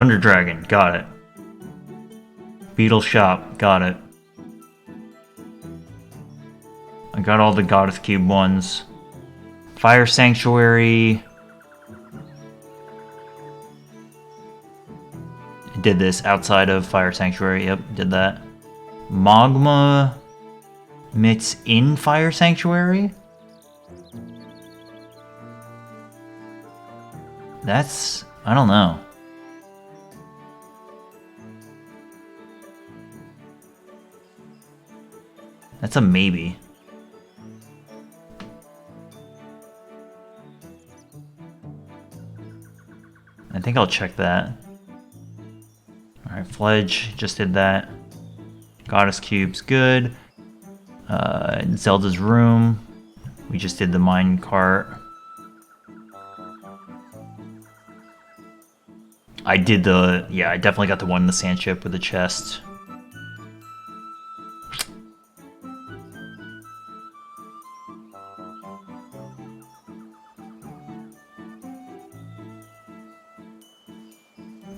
Thunder Dragon, got it. Beetle Shop, got it. I got all the Goddess Cube ones. Fire Sanctuary. I did this outside of Fire Sanctuary, yep, did that. Magma Mitts in Fire Sanctuary? That's... I don't know. That's a maybe. I think I'll check that. Alright, Fledge, just did that. Goddess Cube's good. Zelda's Room. We just did the mine cart. I did the... yeah, I definitely got the one in the sand chip with the chest.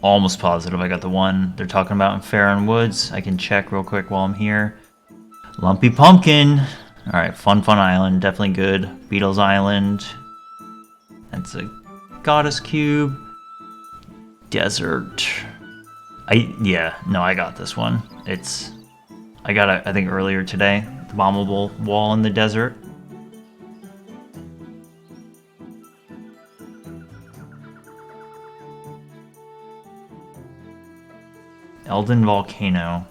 Almost positive I got the one they're talking about in Farron Woods. I can check real quick while I'm here. Lumpy Pumpkin. Alright, Fun Island, definitely good. Beatles Island. That's a Goddess Cube. Desert. Yeah, no, I got this one. I got it, I think, earlier today. The bombable wall in the desert. Elden Volcano.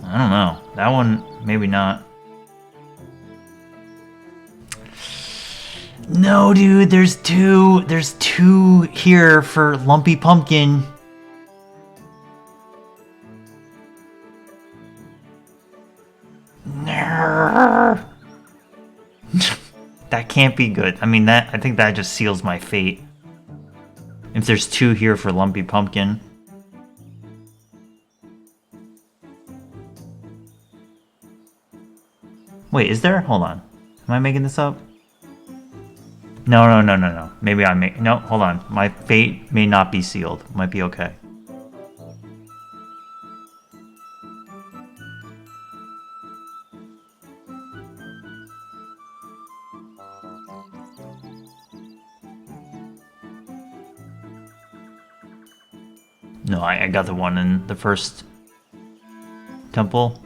I don't know. That one, maybe not. No, dude, there's two. There's two here for Lumpy Pumpkin. That can't be good. I mean, I think that just seals my fate. If there's two here for Lumpy Pumpkin. Wait, is there? Hold on. Am I making this up? No. Maybe no, hold on. My fate may not be sealed. Might be okay. No, I got the one in the first temple.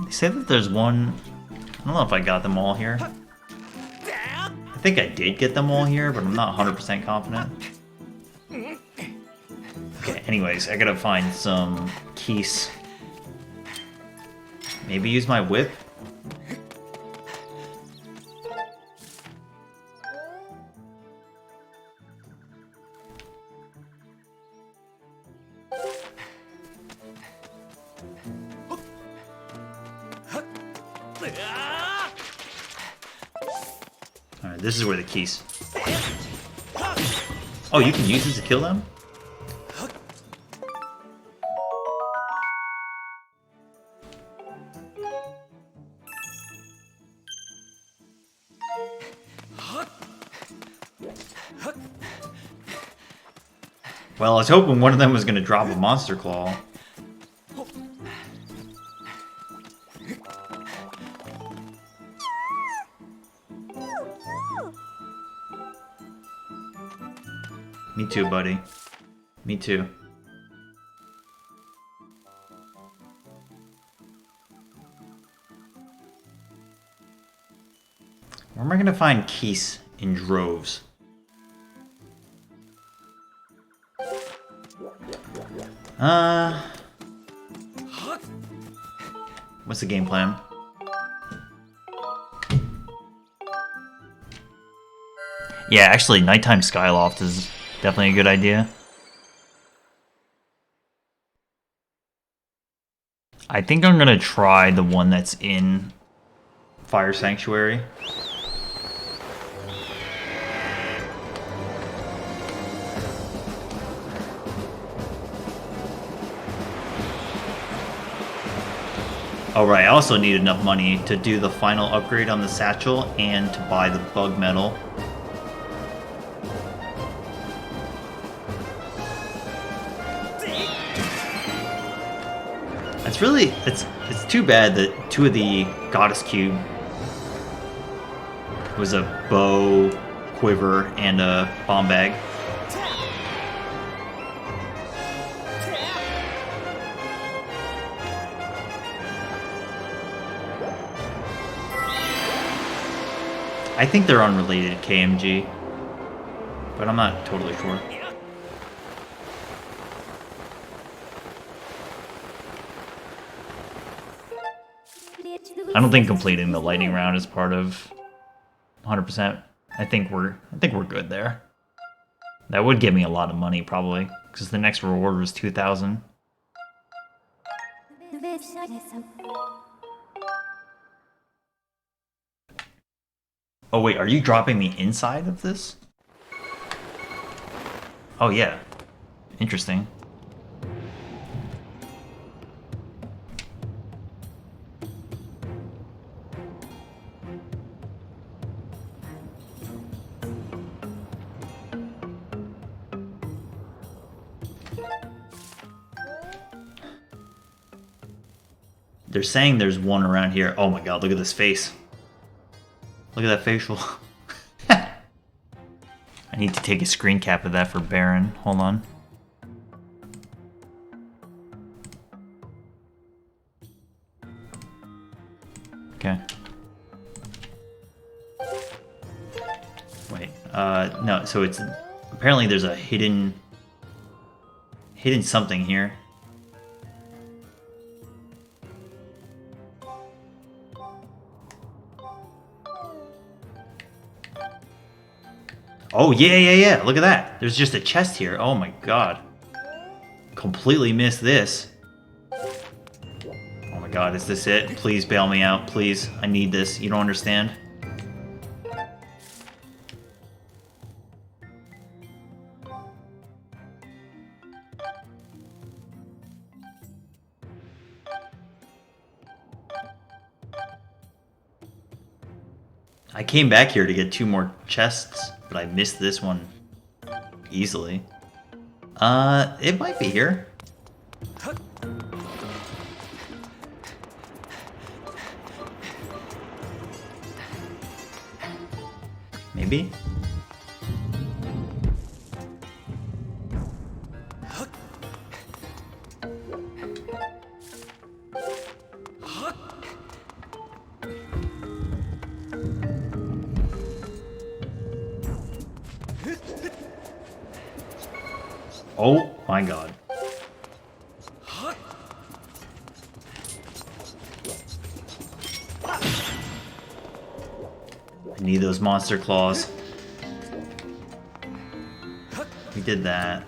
They say that there's one... I don't know if I got them all here. I think I did get them all here, but I'm not 100% confident. Okay, anyways, I gotta find some keys. Maybe use my whip? Alright, this is where the keys... Oh, you can use this to kill them? Well, I was hoping one of them was going to drop a monster claw. Me too, buddy. Me too. Where am I going to find keys in droves? What's the game plan? Yeah, actually, nighttime Skyloft is definitely a good idea. I think I'm gonna try the one that's in Fire Sanctuary. Oh right, I also need enough money to do the final upgrade on the satchel and to buy the bug medal. It's too bad that two of the goddess cube was a bow, quiver, and a bomb bag. I think they're unrelated, KMG, but I'm not totally sure. I don't think completing the lightning round is part of 100%. I think we're good there. That would give me a lot of money probably, because the next reward was 2,000. Oh wait, are you dropping me inside of this? Oh yeah. Interesting. They're saying there's one around here. Oh my god, look at this face. Look at that facial. I need to take a screen cap of that for Baron. Hold on. Okay. Wait. No, so it's... Apparently there's a hidden something here. Oh, yeah. Look at that. There's just a chest here. Oh my god. Completely missed this. Oh my god, is this it? Please bail me out, please. I need this. You don't understand? I came back here to get 2 more chests, but I missed this one easily. It might be here. Maybe? Oh my god. I need those monster claws. We did that.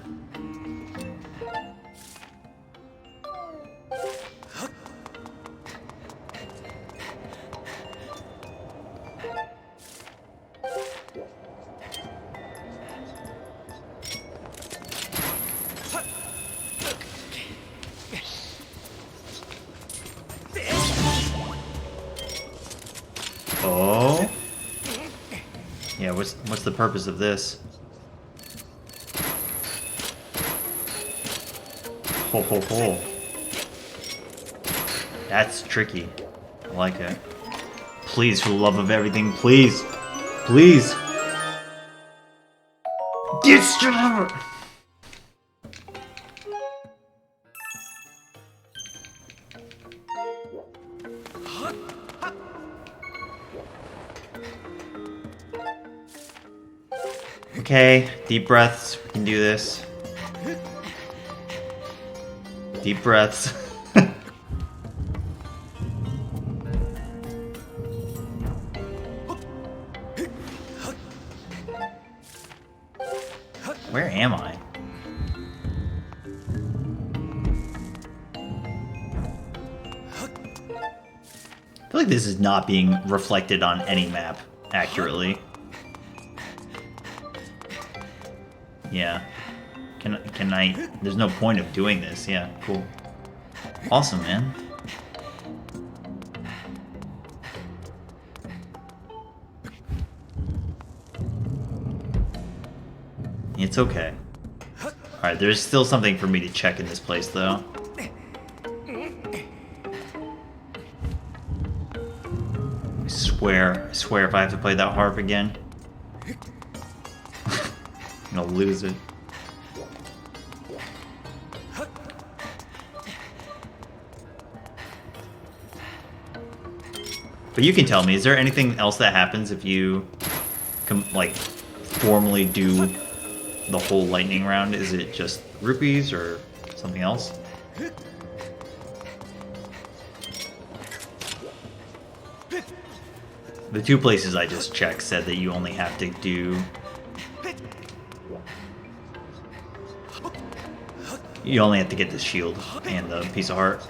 Oh. Yeah, what's the purpose of this? Ho ho ho. That's tricky. I like it. Please, for the love of everything, please. Please. Get stronger. Okay, deep breaths. We can do this. Deep breaths. Where am I? I feel like this is not being reflected on any map accurately. Yeah. Can I... There's no point of doing this. Yeah, cool. Awesome, man. It's okay. Alright, there's still something for me to check in this place, though. I swear if I have to play that harp again, I'm gonna lose it. But you can tell me, is there anything else that happens if you, like, formally do the whole lightning round? Is it just rupees or something else? The two places I just checked said that you only have to do... You only have to get the shield and the piece of heart.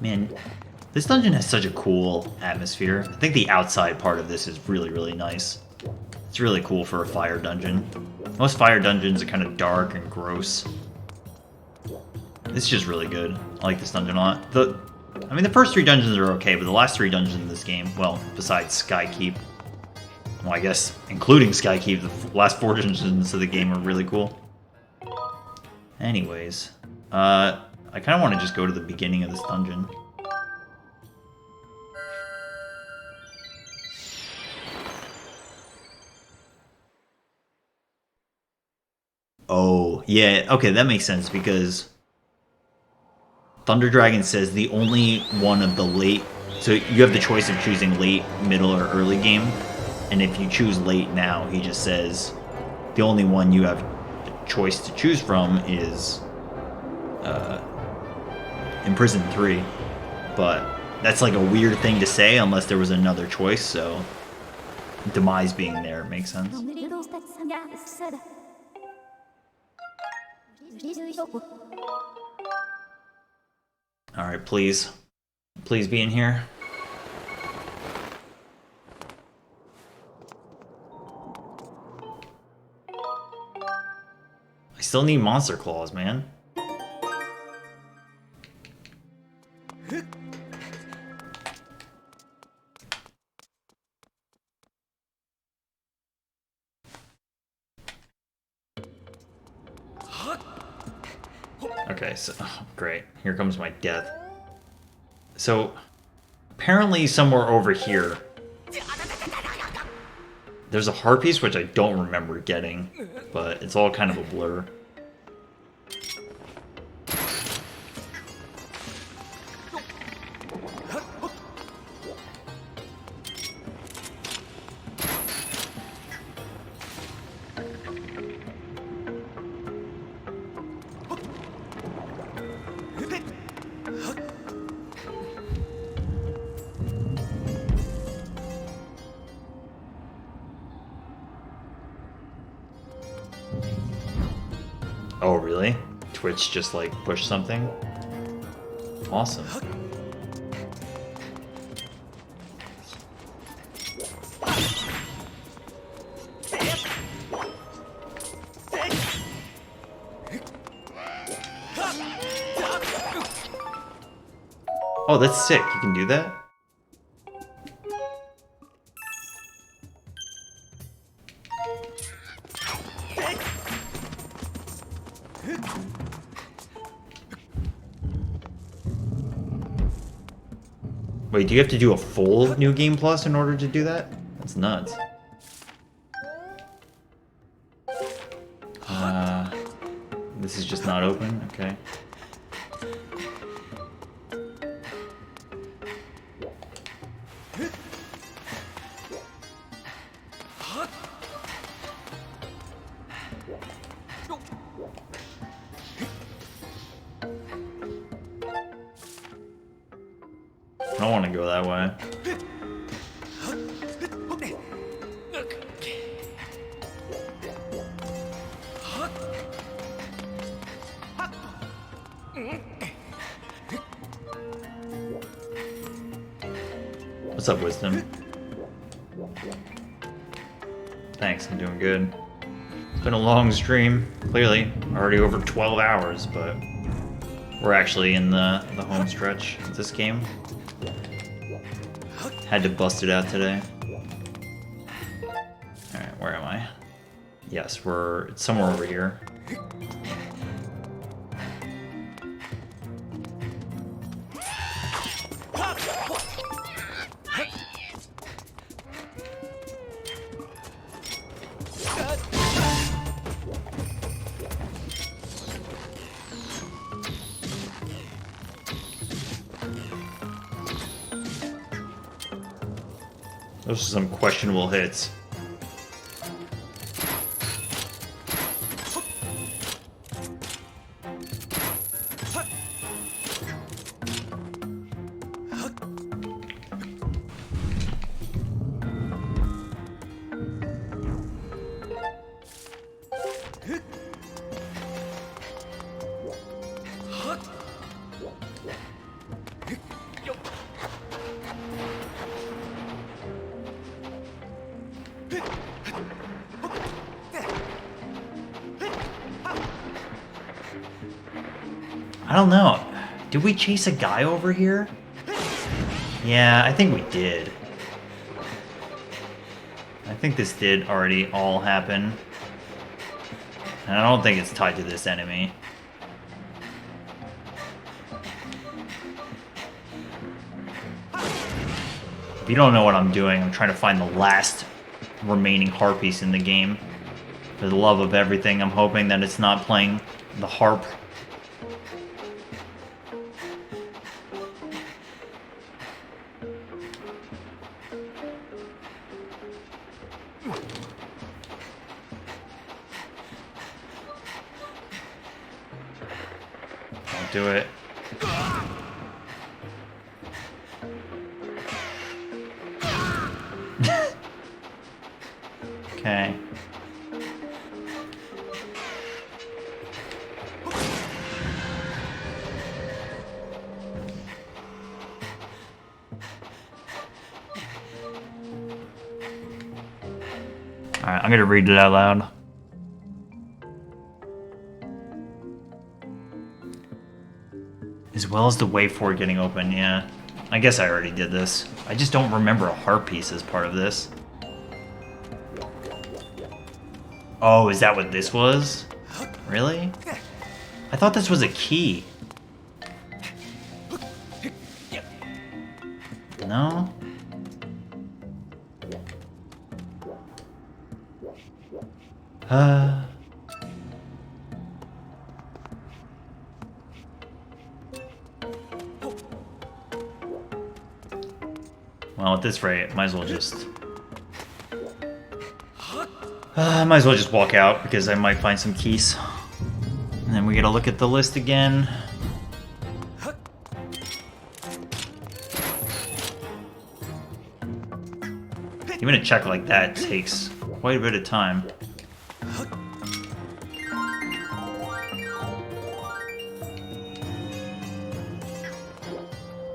Man, this dungeon has such a cool atmosphere. I think the outside part of this is really, really nice. It's really cool for a fire dungeon. Most fire dungeons are kind of dark and gross. This is just really good. I like this dungeon a lot. I mean, the first three dungeons are okay, but the last three dungeons in this game, well, besides Skykeep, well, I guess including Skykeep, the last four dungeons of the game are really cool. Anyways, I kind of want to just go to the beginning of this dungeon. Oh, yeah, okay, that makes sense, because Thunder Dragon says the only one of the late... So you have the choice of choosing late, middle, or early game, and if you choose late now, he just says the only one you have the choice to choose from is Imprison 3, but that's like a weird thing to say unless there was another choice, so Demise being there makes sense. Alright, please. Please be in here. I still need monster claws, man. Okay, so oh, great. Here comes my death. So apparently somewhere over here there's a heart piece which I don't remember getting, but it's all kind of a blur. Oh, really? Twitch just like pushed something? Awesome. Oh, that's sick. You can do that? Wait, do you have to do a full New Game Plus in order to do that? That's nuts. This is just not open? Okay. I don't want to go that way. What's up, Wisdom? Thanks, I'm doing good. It's been a long stream, clearly. Already over 12 hours, but we're actually in the home stretch of this game. Had to bust it out today. Alright, where am I? Yes, it's somewhere over here. Those are some questionable hits. I don't know. Did we chase a guy over here? Yeah, I think we did. I think this did already all happen. And I don't think it's tied to this enemy. If you don't know what I'm doing, I'm trying to find the last remaining harp piece in the game. For the love of everything, I'm hoping that it's not playing the harp. Don't do it. Okay. Alright, I'm gonna read it out loud. As well as the way forward getting open, yeah. I guess I already did this. I just don't remember a harp piece as part of this. Oh, is that what this was? Really? I thought this was a key. No? Well, at this rate, might as well just... might as well just walk out, because I might find some keys. And then we gotta look at the list again. Even a check like that takes quite a bit of time.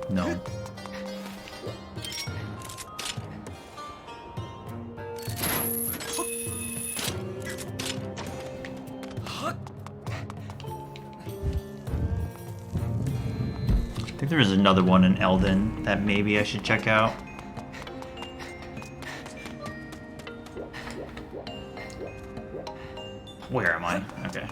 No. I think there's another one in Eldon that maybe I should check out. Where am I? Okay.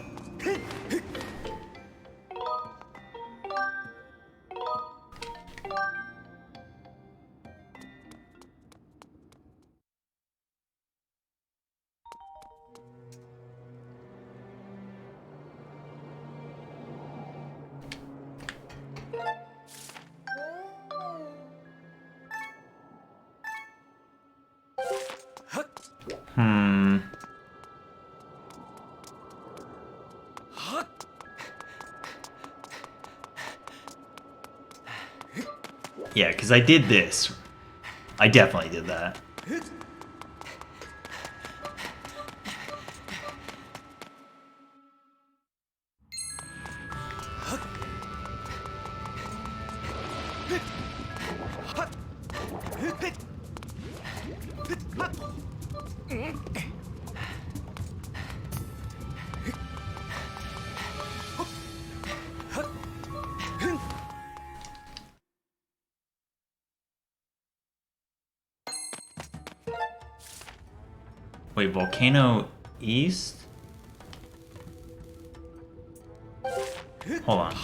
Yeah, because I did this. I definitely did that. Wait, Volcano East? Hold on.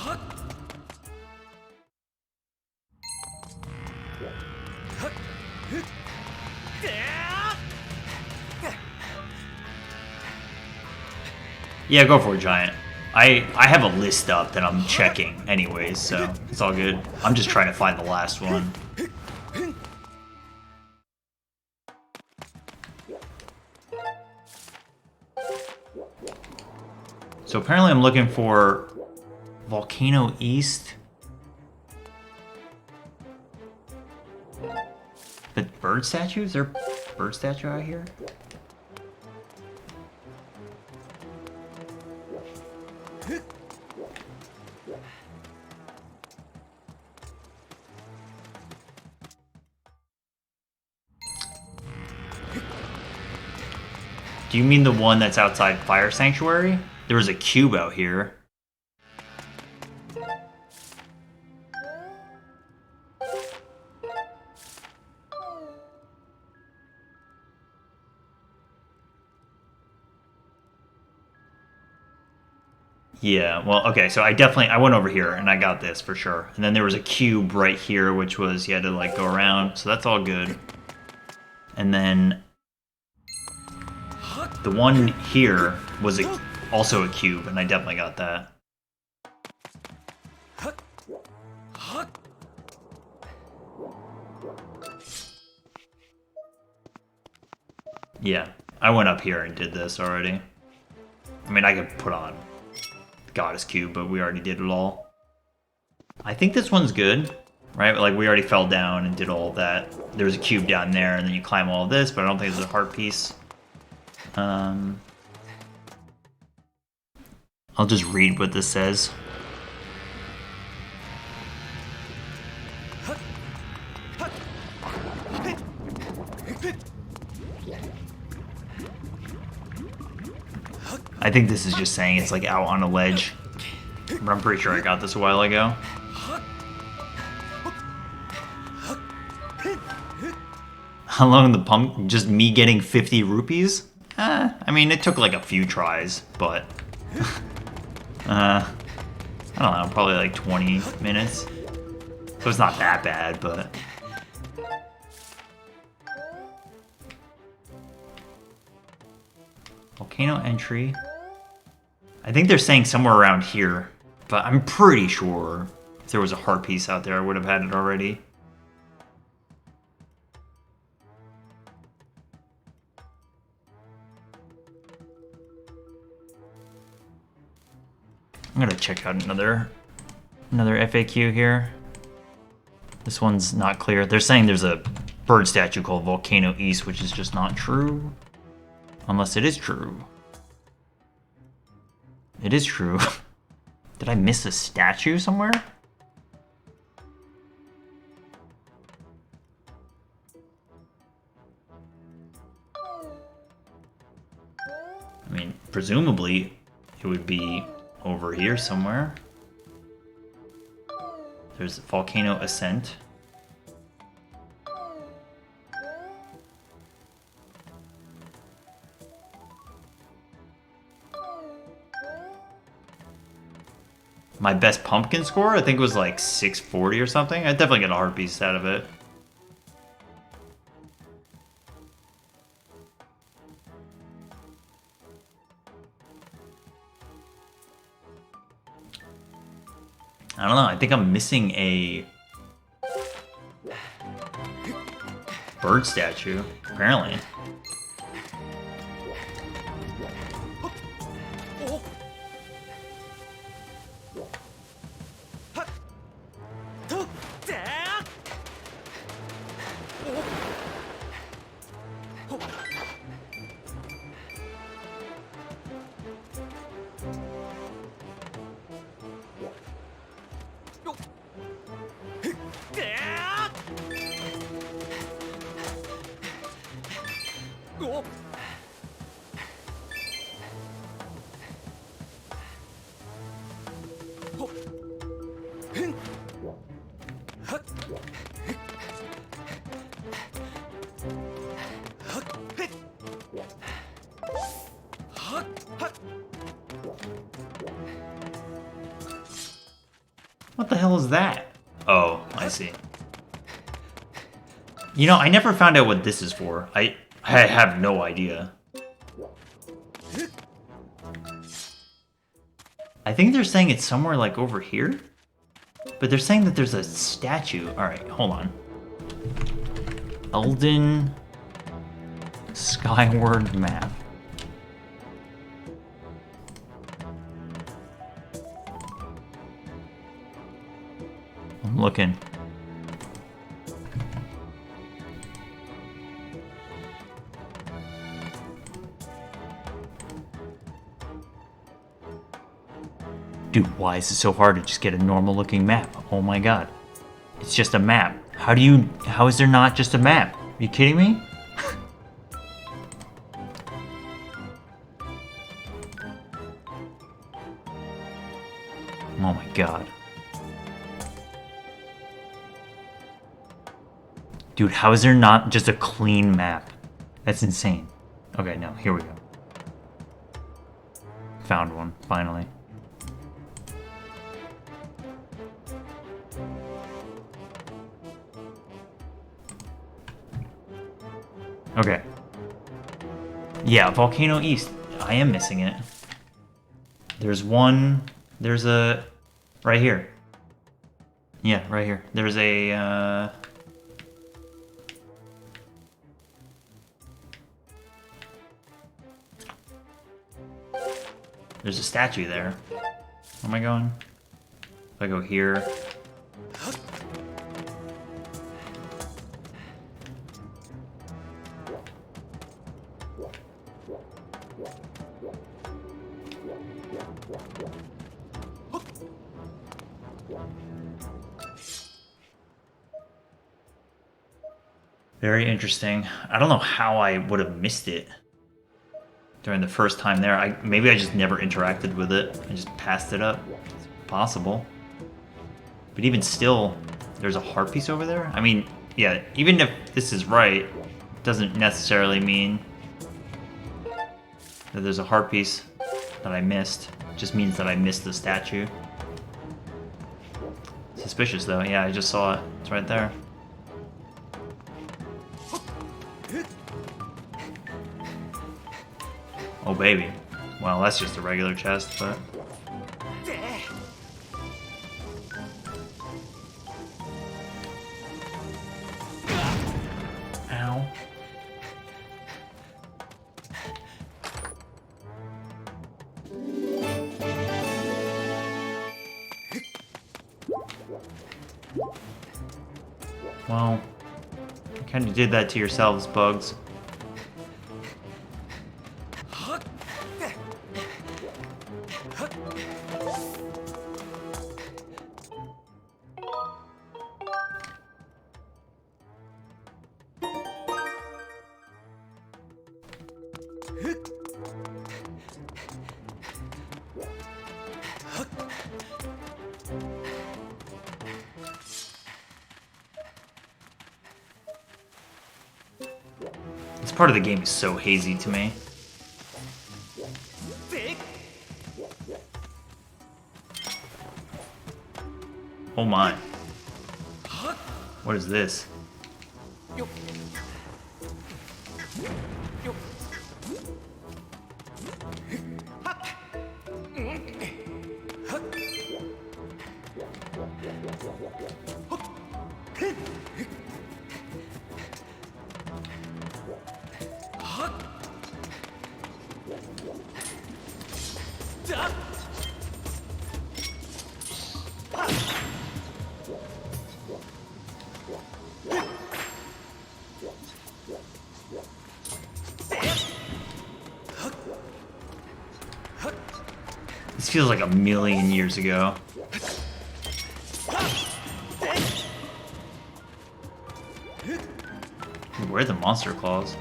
Yeah, go for it, Giant. I have a list up that I'm checking anyways, so it's all good. I'm just trying to find the last one. So apparently I'm looking for Volcano East. The bird statue? Is there a bird statue out here? Do you mean the one that's outside Fire Sanctuary? There was a cube out here. Yeah, well, okay, so I went over here and I got this for sure. And then there was a cube right here, which was, you had to like go around, so that's all good. And then the one here was also a cube, and I definitely got that. Yeah, I went up here and did this already. I mean, I could put on Goddess Cube, but we already did it all. I think this one's good, right? Like, we already fell down and did all of that. There was a cube down there, and then you climb all of this, but I don't think there's a heart piece. I'll just read what this says. I think this is just saying it's like out on a ledge, but I'm pretty sure I got this a while ago. How long the pump? Just me getting 50 rupees? I mean, it took like a few tries, but I don't know, probably like 20 minutes. So it's not that bad, but volcano entry. I think they're saying somewhere around here, but I'm pretty sure if there was a heart piece out there, I would have had it already. I'm gonna check out another FAQ here. This one's not clear. They're saying there's a bird statue called Volcano East, which is just not true. Unless it is true. It is true. Did I miss a statue somewhere? I mean, presumably it would be over here somewhere. There's Volcano Ascent. My best pumpkin score, I think, was like 640 or something. I definitely get a heart piece out of it. I don't know, I think I'm missing a bird statue, apparently. What the hell is that? Oh, I see. You know, I never found out what this is for. I have no idea. I think they're saying it's somewhere like over here? But they're saying that there's a statue. Alright, hold on. Zelda Skyward map. I'm looking. Dude, why is it so hard to just get a normal looking map? Oh my god. It's just a map. How is there not just a map? Are you kidding me? Oh my god. Dude, how is there not just a clean map? That's insane. Okay, no, here we go. Found one, finally. Okay. Yeah, Volcano East. I am missing it. There's one... There's a... Right here. Yeah, right here. There's a... There's a statue there. Where am I going? If I go here... Very interesting. I don't know how I would have missed it during the first time there. Maybe I just never interacted with it. I just passed it up. It's possible. But even still, there's a heart piece over there? I mean, yeah, even if this is right, it doesn't necessarily mean that there's a heart piece that I missed. It just means that I missed the statue. Suspicious though. Yeah, I just saw it. It's right there. Oh, baby. Well, that's just a regular chest, but... Ow. Well, you kind of did that to yourselves, bugs. This part of the game is so hazy to me. Oh my. What is this? This feels like a million years ago. Where are the monster claws?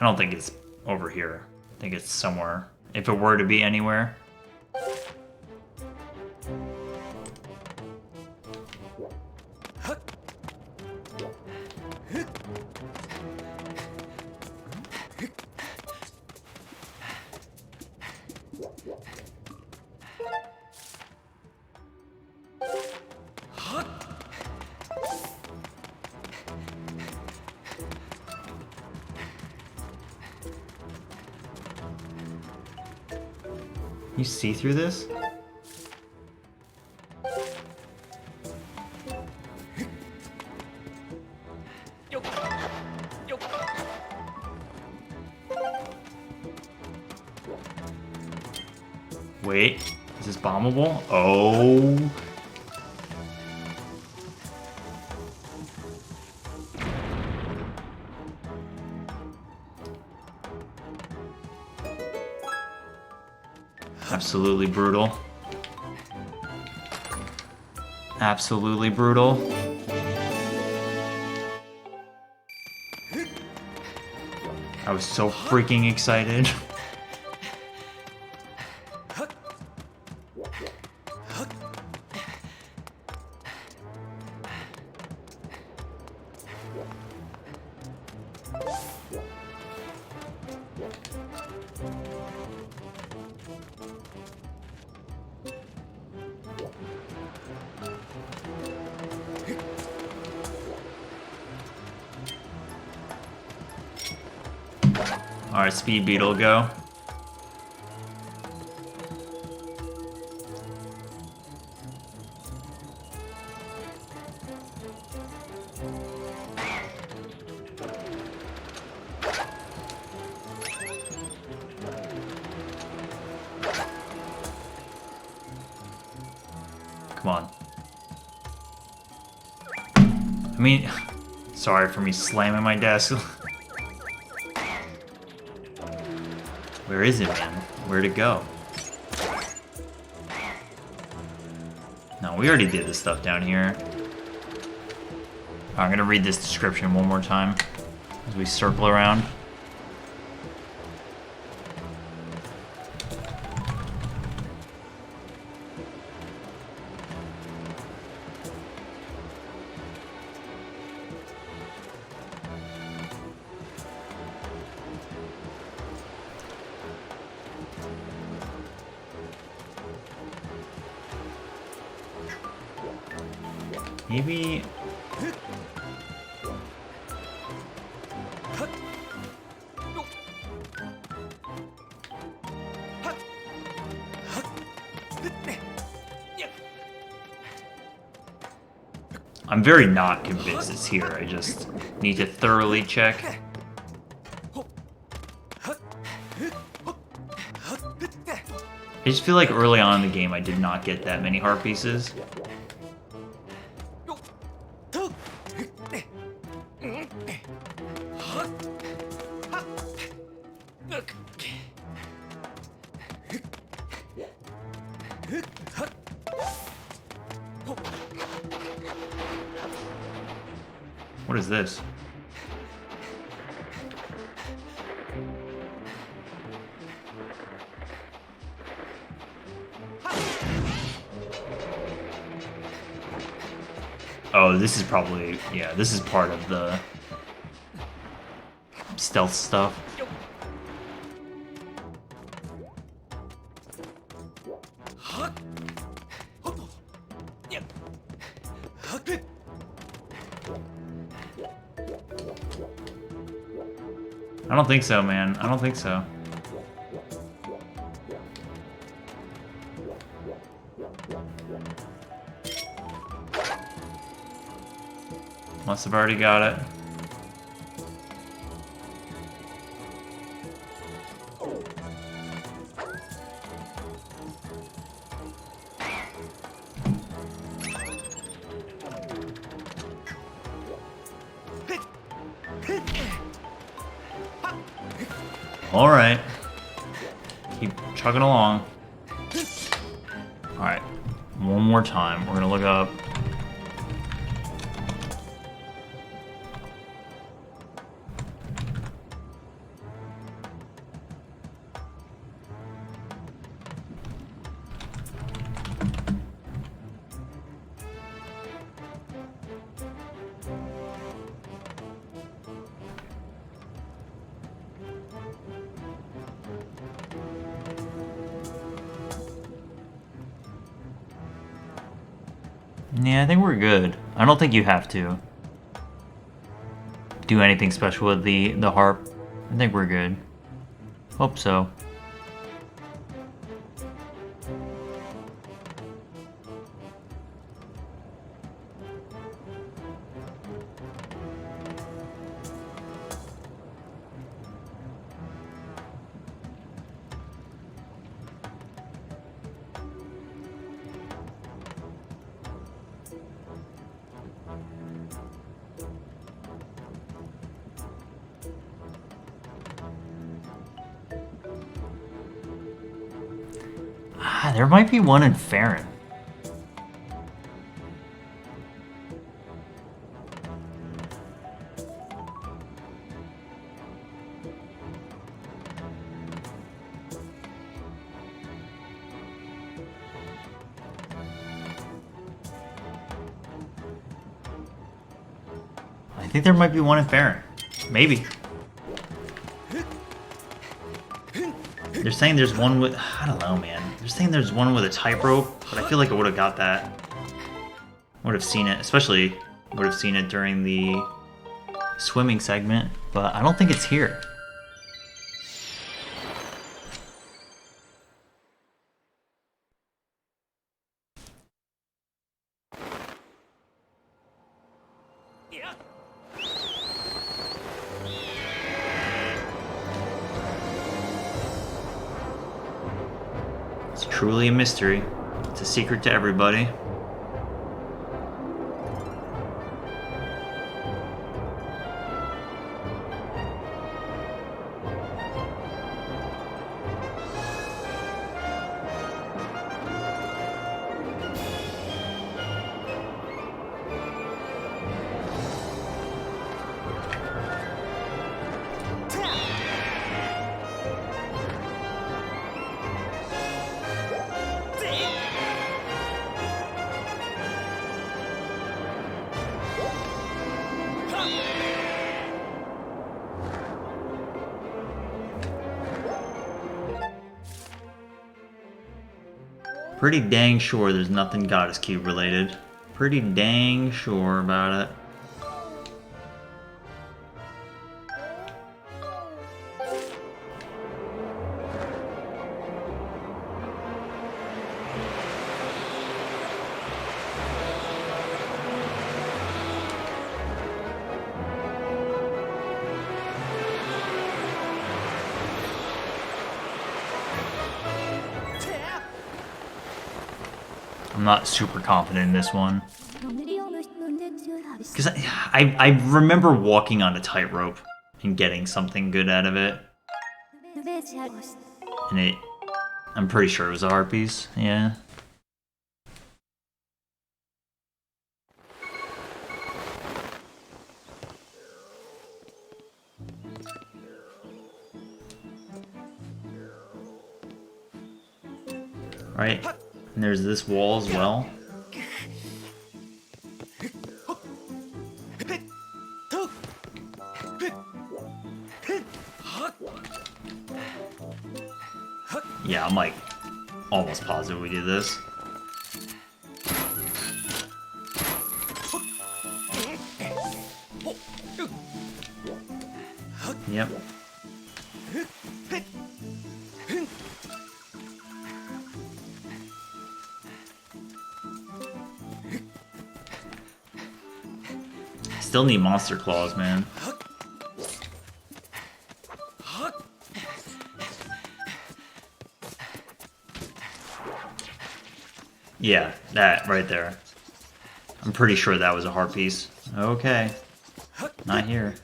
I don't think it's over here. I think it's somewhere. If it were to be anywhere. You see through this? Wait, is this bombable? Oh. Absolutely brutal. Absolutely brutal. I was so freaking excited. Alright, Speed Beetle, go. Come on. I mean, sorry for me slamming my desk. Where is it, man? Where'd it go? No, we already did this stuff down here. I'm gonna read this description one more time as we circle around. Maybe... I'm very not convinced it's here. I just need to thoroughly check. I just feel like early on in the game I did not get that many heart pieces. What is this? Oh, this is probably, yeah, this is part of the stealth stuff. I don't think so, man. I don't think so. Must have already got it. All right. Keep chugging along. All right. One more time. We're gonna look up. Yeah, I think we're good. I don't think you have to do anything special with the harp. I think we're good. Hope so. Ah, there might be one in Farron. I think there might be one in Farron. Maybe. They're saying there's one with... I don't know, man. They're saying there's one with a tightrope, but I feel like I would have got that. Would have seen it, especially would have seen it during the swimming segment, but I don't think it's here. It's truly a mystery. It's a secret to everybody. Pretty dang sure there's nothing Goddess Cube related. Pretty dang sure about it. I'm not super confident in this one. Because I remember walking on a tightrope and getting something good out of it. And I'm pretty sure it was a Harpies, yeah. Right, and there's this wall as well. Yeah, I'm like almost positive we do this. Yep. Still need monster claws, man. Yeah, that right there. I'm pretty sure that was a heart piece. Okay. Not here.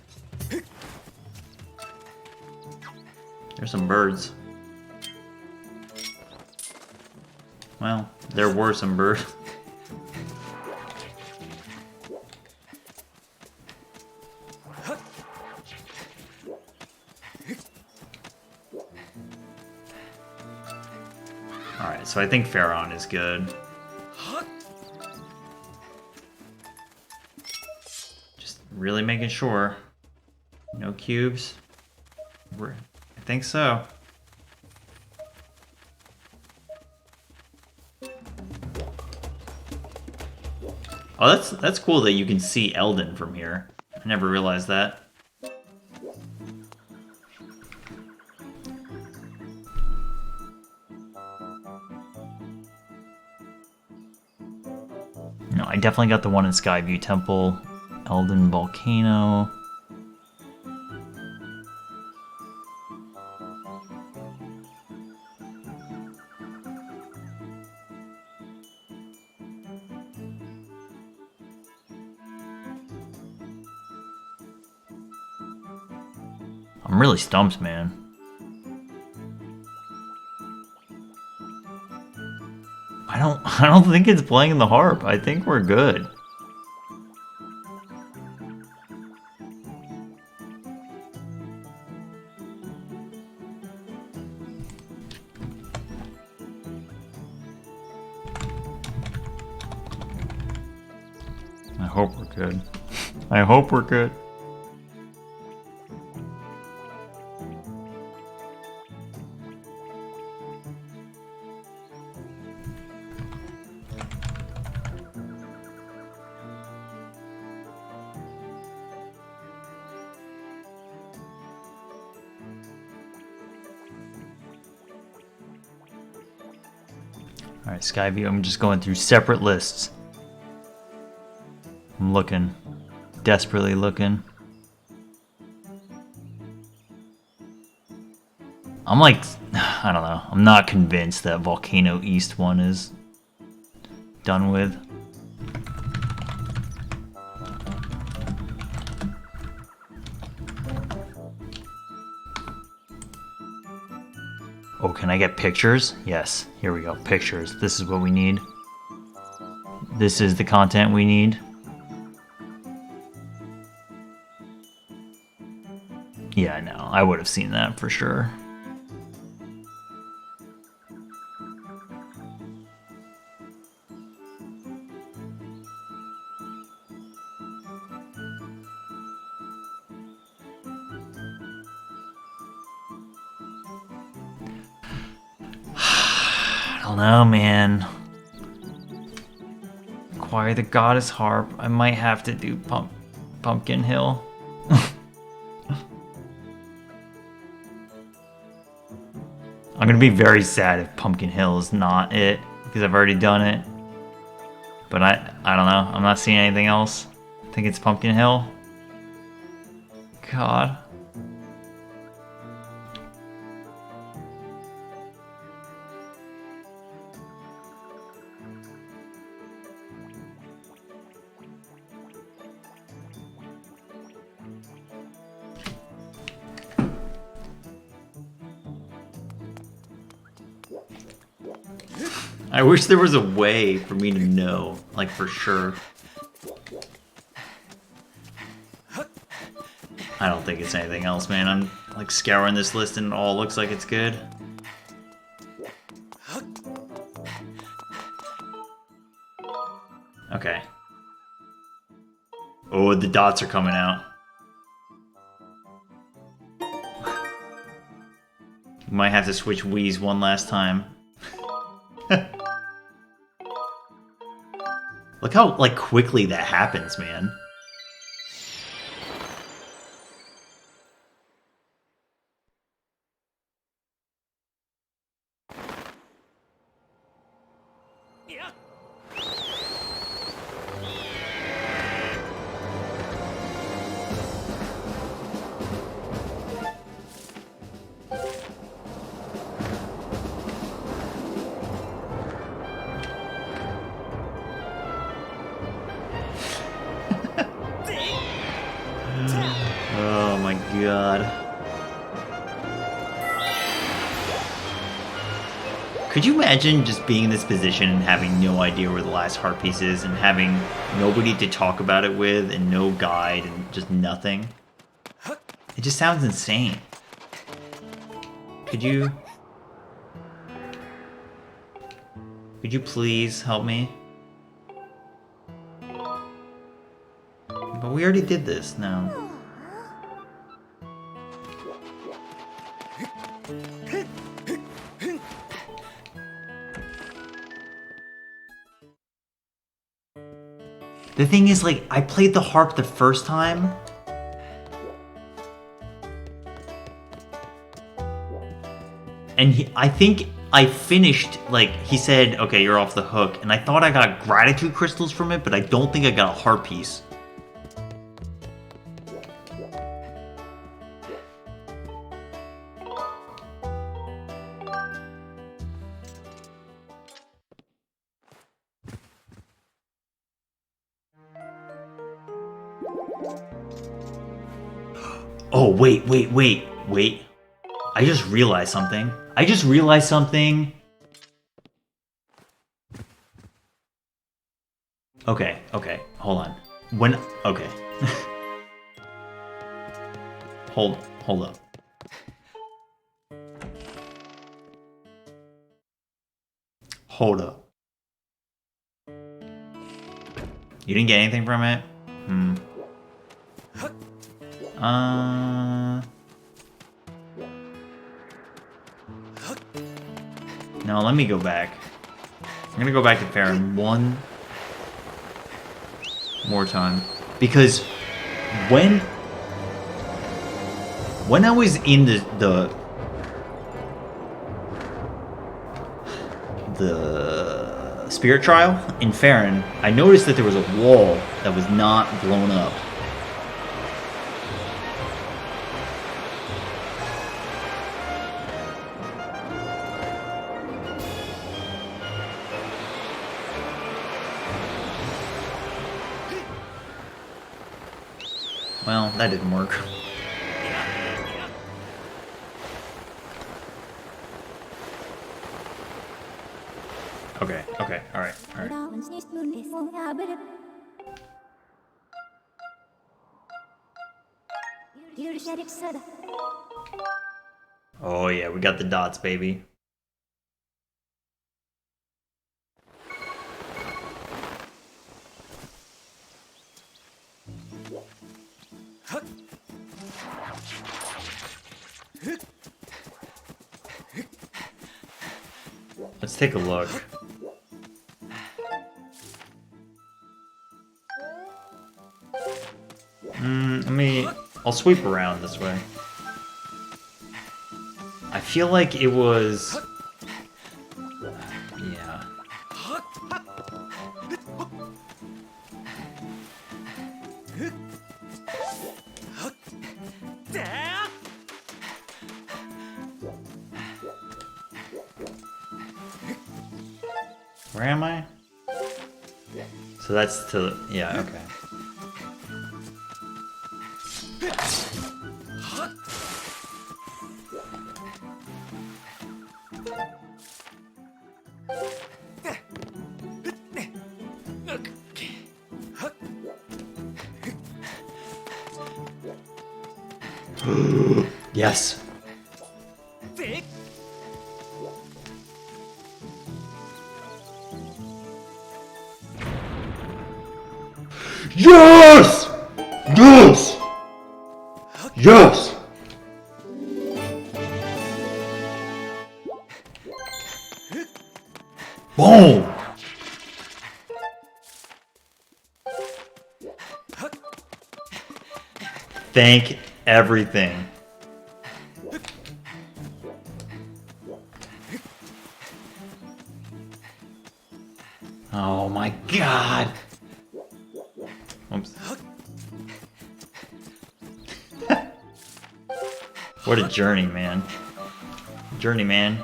There's some birds. Well, there were some birds. Alright, so I think Pharaon is good. Just really making sure. No cubes. I think so. Oh, that's cool that you can see Eldon from here. I never realized that. No, I definitely got the one in Skyview Temple. Eldon Volcano. I'm really stumped, man. I don't think it's playing the harp. I think we're good. I hope we're good. I hope we're good. Alright, Skyview, I'm just going through separate lists. I'm looking. Desperately looking. I'm like, I don't know. I'm not convinced that Volcano East one is done with. Oh, can I get pictures? Yes, here we go, pictures. This is what we need. This is the content we need. Yeah, no, I would have seen that for sure. I don't know, man. Acquire the Goddess Harp. I might have to do Pumpkin Hill. I'm gonna be very sad if Pumpkin Hill is not it, because I've already done it. But I don't know. I'm not seeing anything else. I think it's Pumpkin Hill. God. I wish there was a way for me to know, like for sure. I don't think it's anything else, man. I'm like scouring this list and it all looks like it's good. Okay. Oh, the dots are coming out. Might have to switch Wii's one last time. Look how like quickly that happens, man. Oh my god. Could you imagine just being in this position and having no idea where the last heart piece is and having nobody to talk about it with and no guide and just nothing? It just sounds insane. Could you please help me? But we already did this now. The thing is, like, I played the harp the first time. And I think I finished, like, he said, okay, you're off the hook. And I thought I got gratitude crystals from it, but I don't think I got a heart piece. Oh, wait. I just realized something. Okay, hold on. Okay. hold up. Hold up. You didn't get anything from it? No, let me go back. I'm gonna go back to Farron one more time. Because when I was in the spirit trial in Farron, I noticed that there was a wall that was not blown up. Well, that didn't work. Okay, alright. Oh yeah, we got the dots, baby. Let's take a look. I'll sweep around this way. I feel like it was... Yeah. Where am I? So that's to... Yeah, okay. Yes. Yes! Yes! Yes! Boom! Thank everything. Oh my god! Oops. What a journey, man. Journeyman.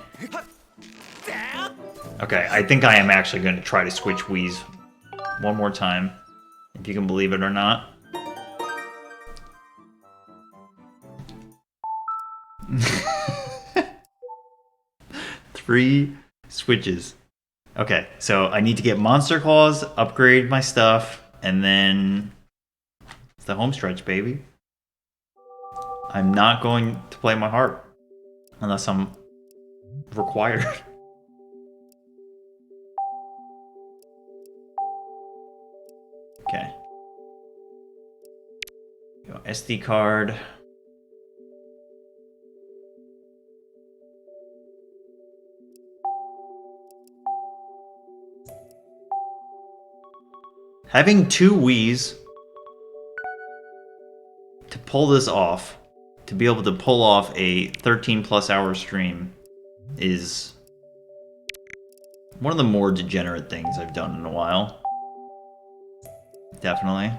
Okay, I think I am actually going to try to switch Wii's one more time, if you can believe it or not. Three switches. Okay, so I need to get Monster Claws, upgrade my stuff, and then it's the home stretch, baby. I'm not going to play my harp unless I'm required. Okay. Go SD card. Having two Wiis to pull this off, to be able to pull off a 13 plus hour stream, is one of the more degenerate things I've done in a while. Definitely.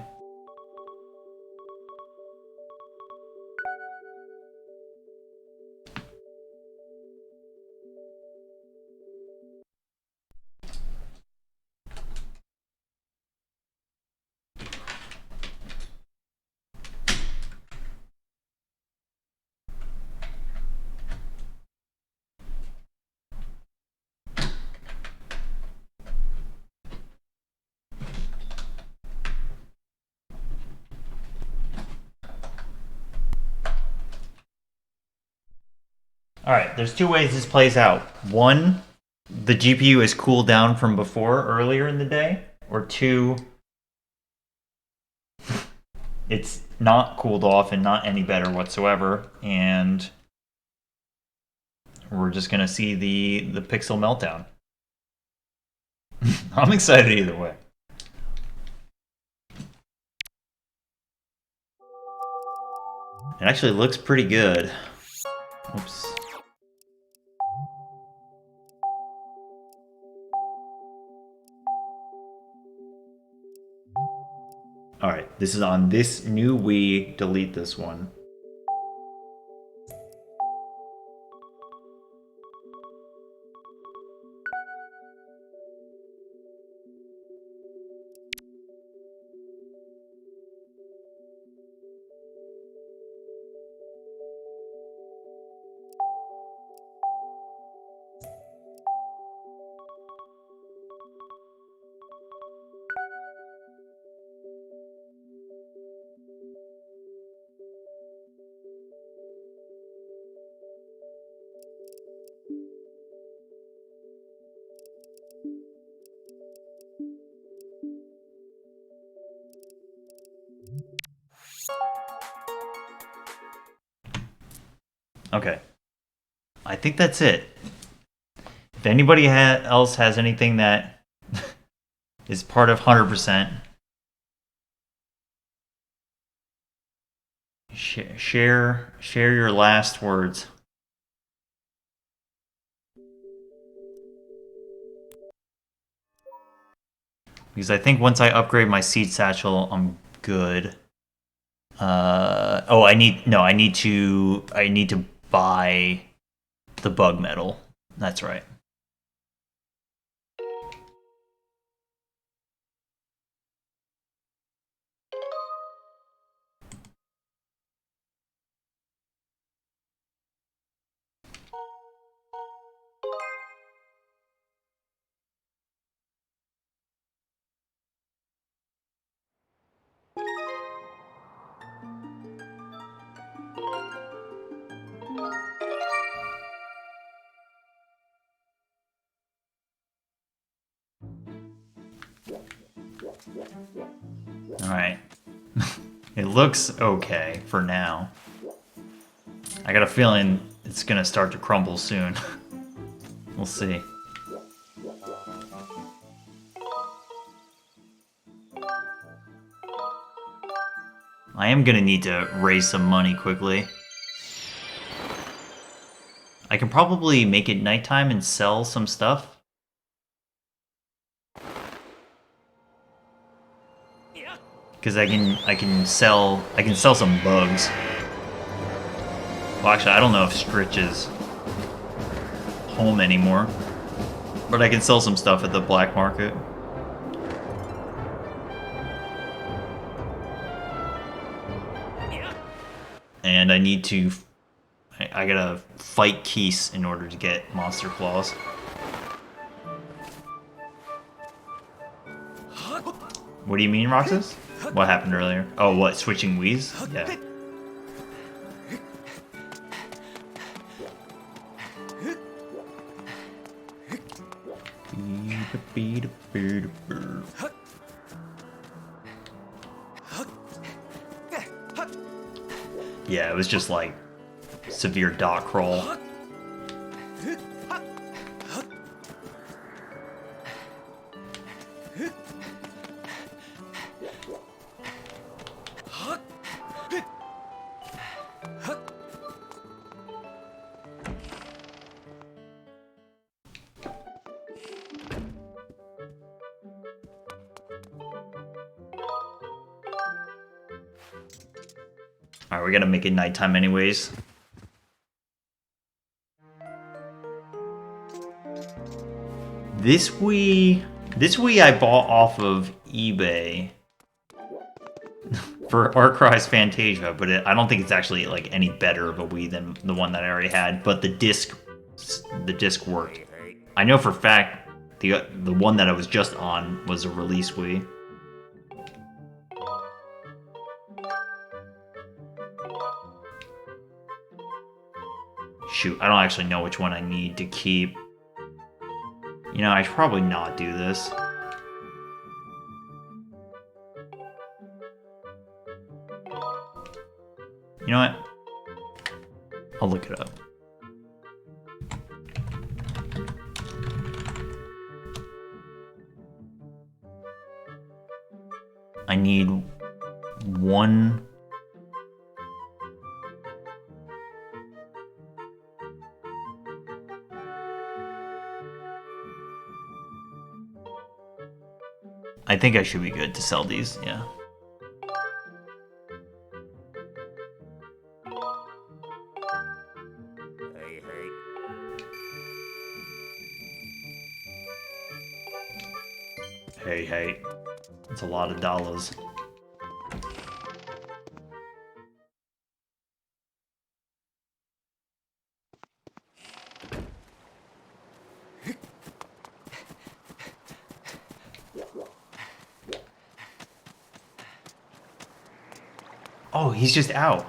Alright, there's two ways this plays out. One, the GPU is cooled down from before, earlier in the day. Or two, it's not cooled off and not any better whatsoever. And we're just going to see the pixel meltdown. I'm excited either way. It actually looks pretty good. Oops. Alright, this is on this new Wii. Delete this one. Okay. I think that's it. If anybody else has anything that is part of 100%, share your last words. Because I think once I upgrade my seed satchel, I'm good. I need to buy the bug medal. That's right. Alright. It looks okay for now. I got a feeling it's gonna start to crumble soon. We'll see. I am gonna need to raise some money quickly. I can probably make it nighttime and sell some stuff. Because I can sell some bugs. Well, actually, I don't know if Stritch is home anymore, but I can sell some stuff at the black market. And I need to. I gotta fight Keese in order to get Monster Claws. What do you mean, Roxas? What happened earlier? Oh, what? Switching Wiis? Yeah. Yeah, it was just like severe dot crawl. Alright, we gotta make it nighttime anyways. This Wii I bought off of eBay for Arcry's Fantasia, but I don't think it's actually like any better of a Wii than the one that I already had. But the disc worked. I know for a fact the one that I was just on was a release Wii. Shoot, I don't actually know which one I need to keep. You know, I should probably not do this. You know what? I'll look it up. I need one... I think I should be good to sell these, yeah. Hey. That's a lot of dollars. Oh, he's just out.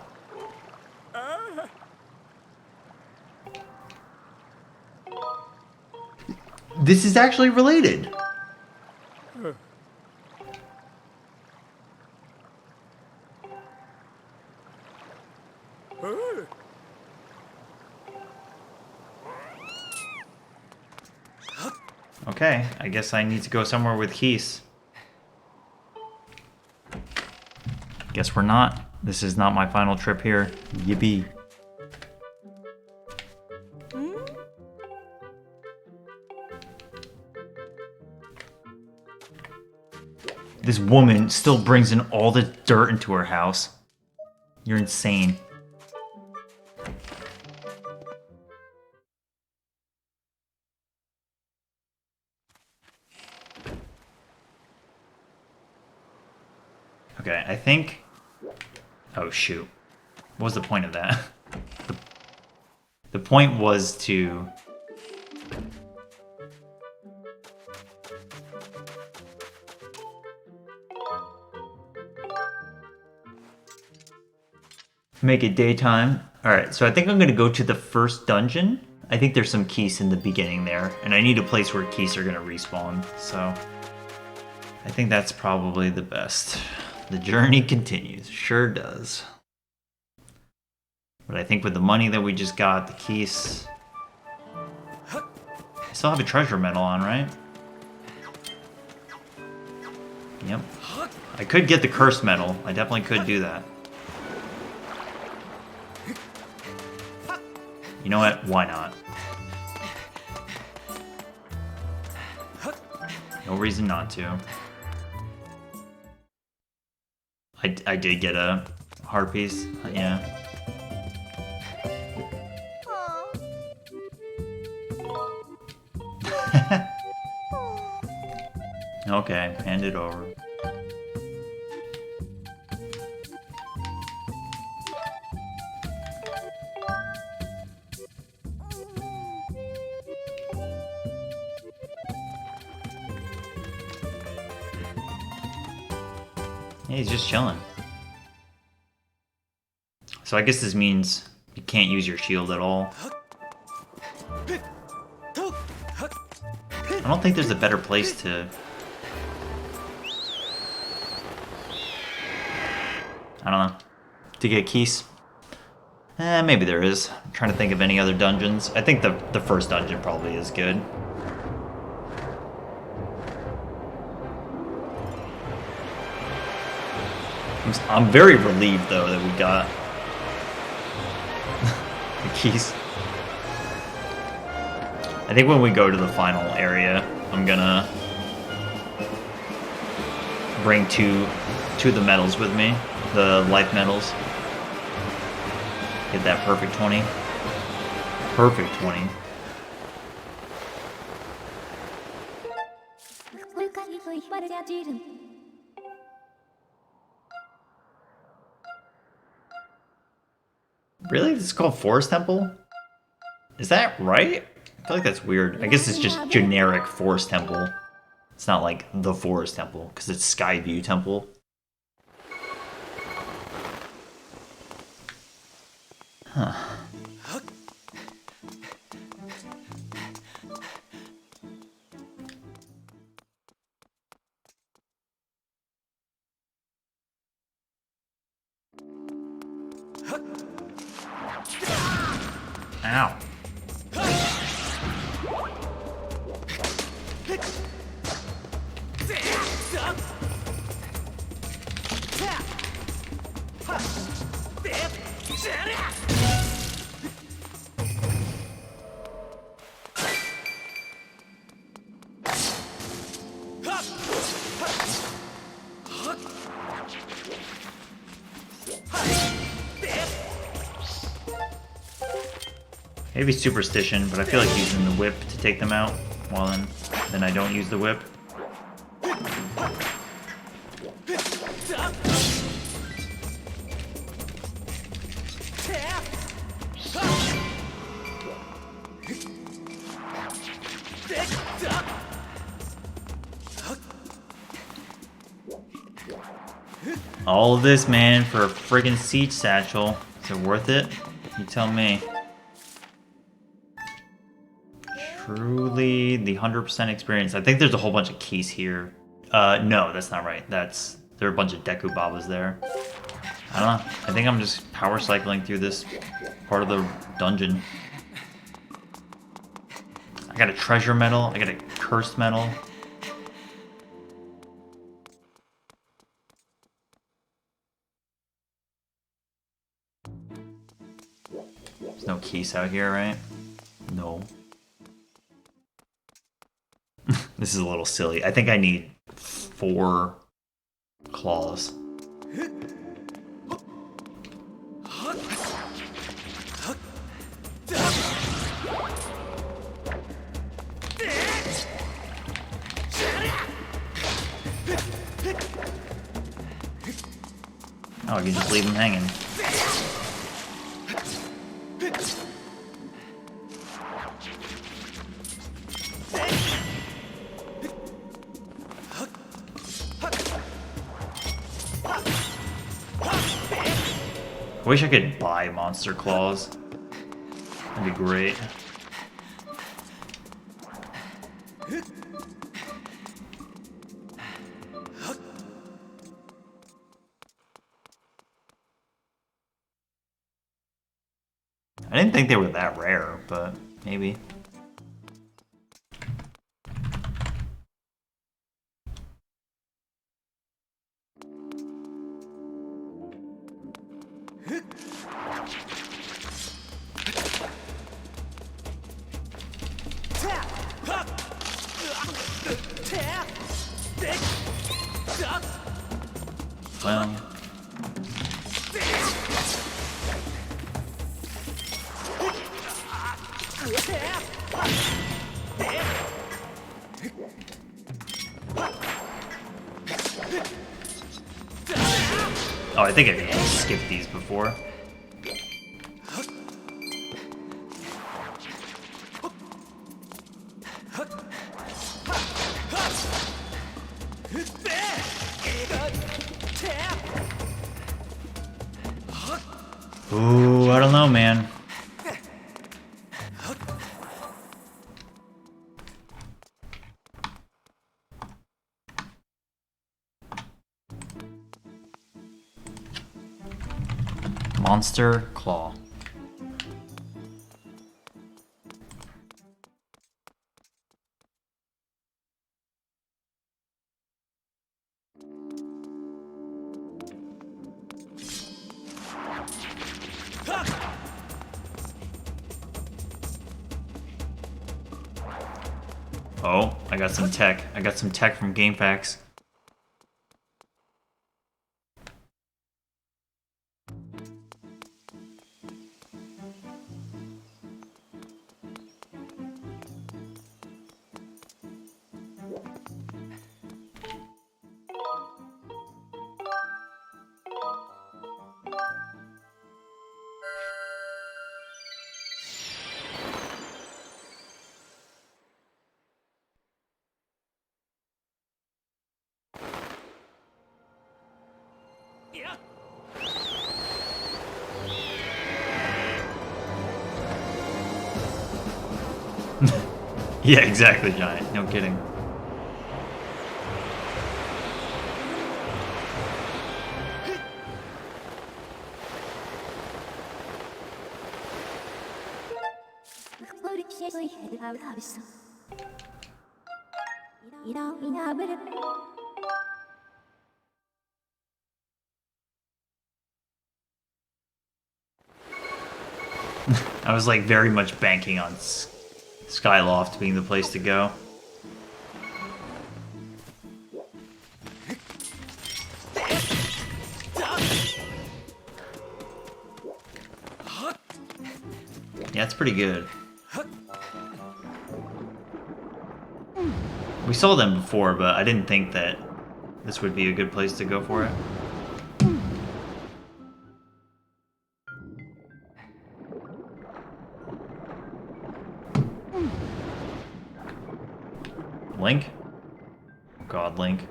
This is actually related. Okay, I guess I need to go somewhere with keys. Guess we're not. This is not my final trip here. Yippee. This woman still brings in all the dirt into her house. You're insane. Okay, I think... Oh, shoot. What was the point of that? The point was to... make it daytime. Alright, so I think I'm going to go to the first dungeon. I think there's some keys in the beginning there, and I need a place where keys are going to respawn, so... I think that's probably the best. The journey continues. Sure does. But I think with the money that we just got, the keys... I still have a treasure medal on, right? Yep. I could get the cursed medal. I definitely could do that. You know what? Why not? No reason not to. I did get a heart piece. Yeah. Okay, hand it over. Yeah, he's just chilling. So I guess this means you can't use your shield at all. I don't think there's a better place to... I don't know. To get keys? Maybe there is. I'm trying to think of any other dungeons. I think the first dungeon probably is good. I'm very relieved, though, that we got the keys. I think when we go to the final area, I'm gonna bring two of the medals with me, the life medals. Get that perfect 20. Perfect 20. Really? This is called Forest Temple? Is that right? I feel like that's weird. I guess it's just generic Forest Temple. It's not like the Forest Temple, because it's Skyview Temple. Huh. Ow. Maybe superstition, but I feel like using the whip to take them out. Well, then I don't use the whip. All of this, man, for a friggin' siege satchel. Is it worth it? You tell me. Truly, the 100% experience. I think there's a whole bunch of keys here. No, that's not right. There are a bunch of Deku Babas there. I don't know. I think I'm just power cycling through this part of the dungeon. I got a treasure medal. I got a cursed medal. There's no keys out here, right? No. This is a little silly. I think I need 4 claws. Oh, I can just leave them hanging. I wish I could buy monster claws. That'd be great. I didn't think they were that rare, but maybe. Well. Oh, I think I skipped these before. Ooh, I don't know, man. Monster Claw. Oh, I got some tech. I got some tech from GameFAQs. Yeah, exactly, Giant. No kidding. I was like very much banking on Skyloft being the place to go. Yeah, it's pretty good. We saw them before, but I didn't think that this would be a good place to go for it. Link? God, Link.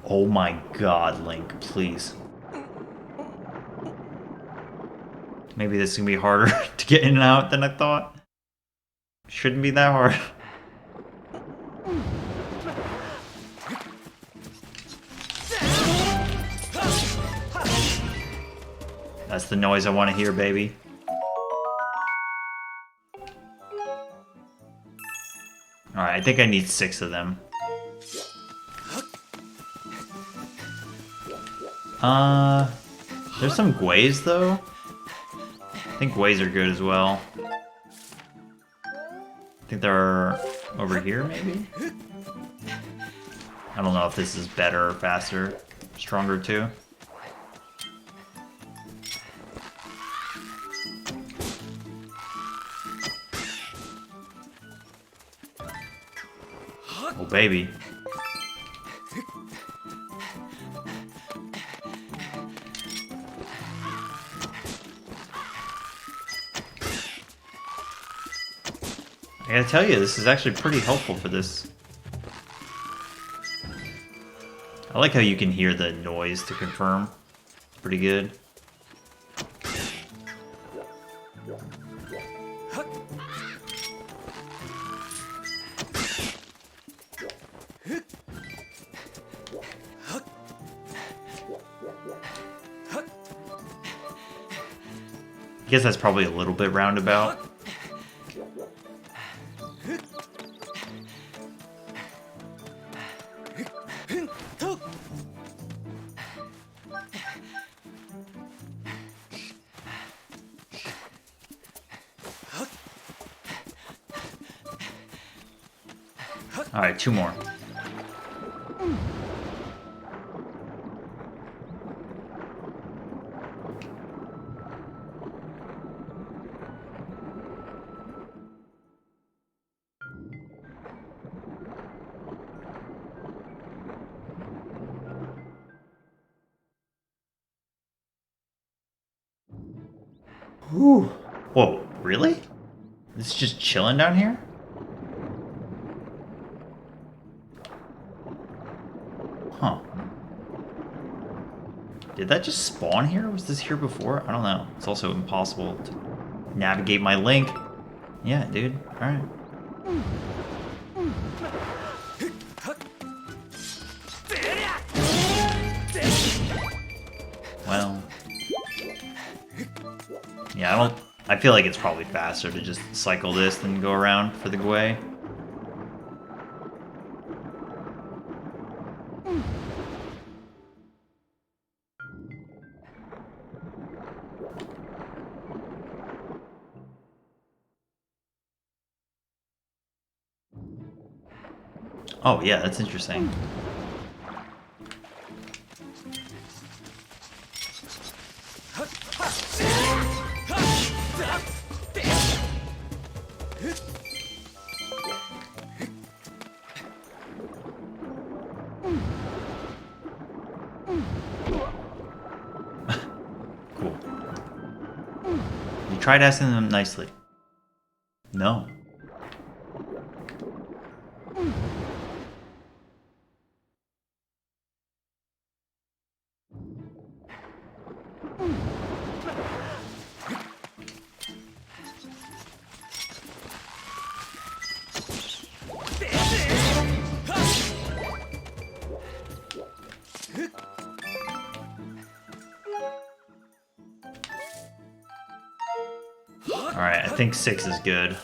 Oh my god, Link, please. Maybe this is gonna be harder to get in and out than I thought. Shouldn't be that hard. That's the noise I want to hear, baby. Alright, I think I need 6 of them. There's some Gways, though. I think Gways are good as well. I think they're over here, maybe? I don't know if this is better or faster. Stronger, too. Oh, baby. I gotta tell you, this is actually pretty helpful for this. I like how you can hear the noise to confirm. It's pretty good. I guess that's probably a little bit roundabout. Alright, 2 more. Whew. Whoa, really? It's just chilling down here? Huh. Did that just spawn here? Was this here before? I don't know. It's also impossible to navigate my Link. Yeah, dude. Alright. Well. Yeah, I feel like it's probably faster to just cycle this than go around for the Gwei. Oh, yeah, that's interesting. Cool. You tried asking them nicely. No. Alright, I think 6 is good.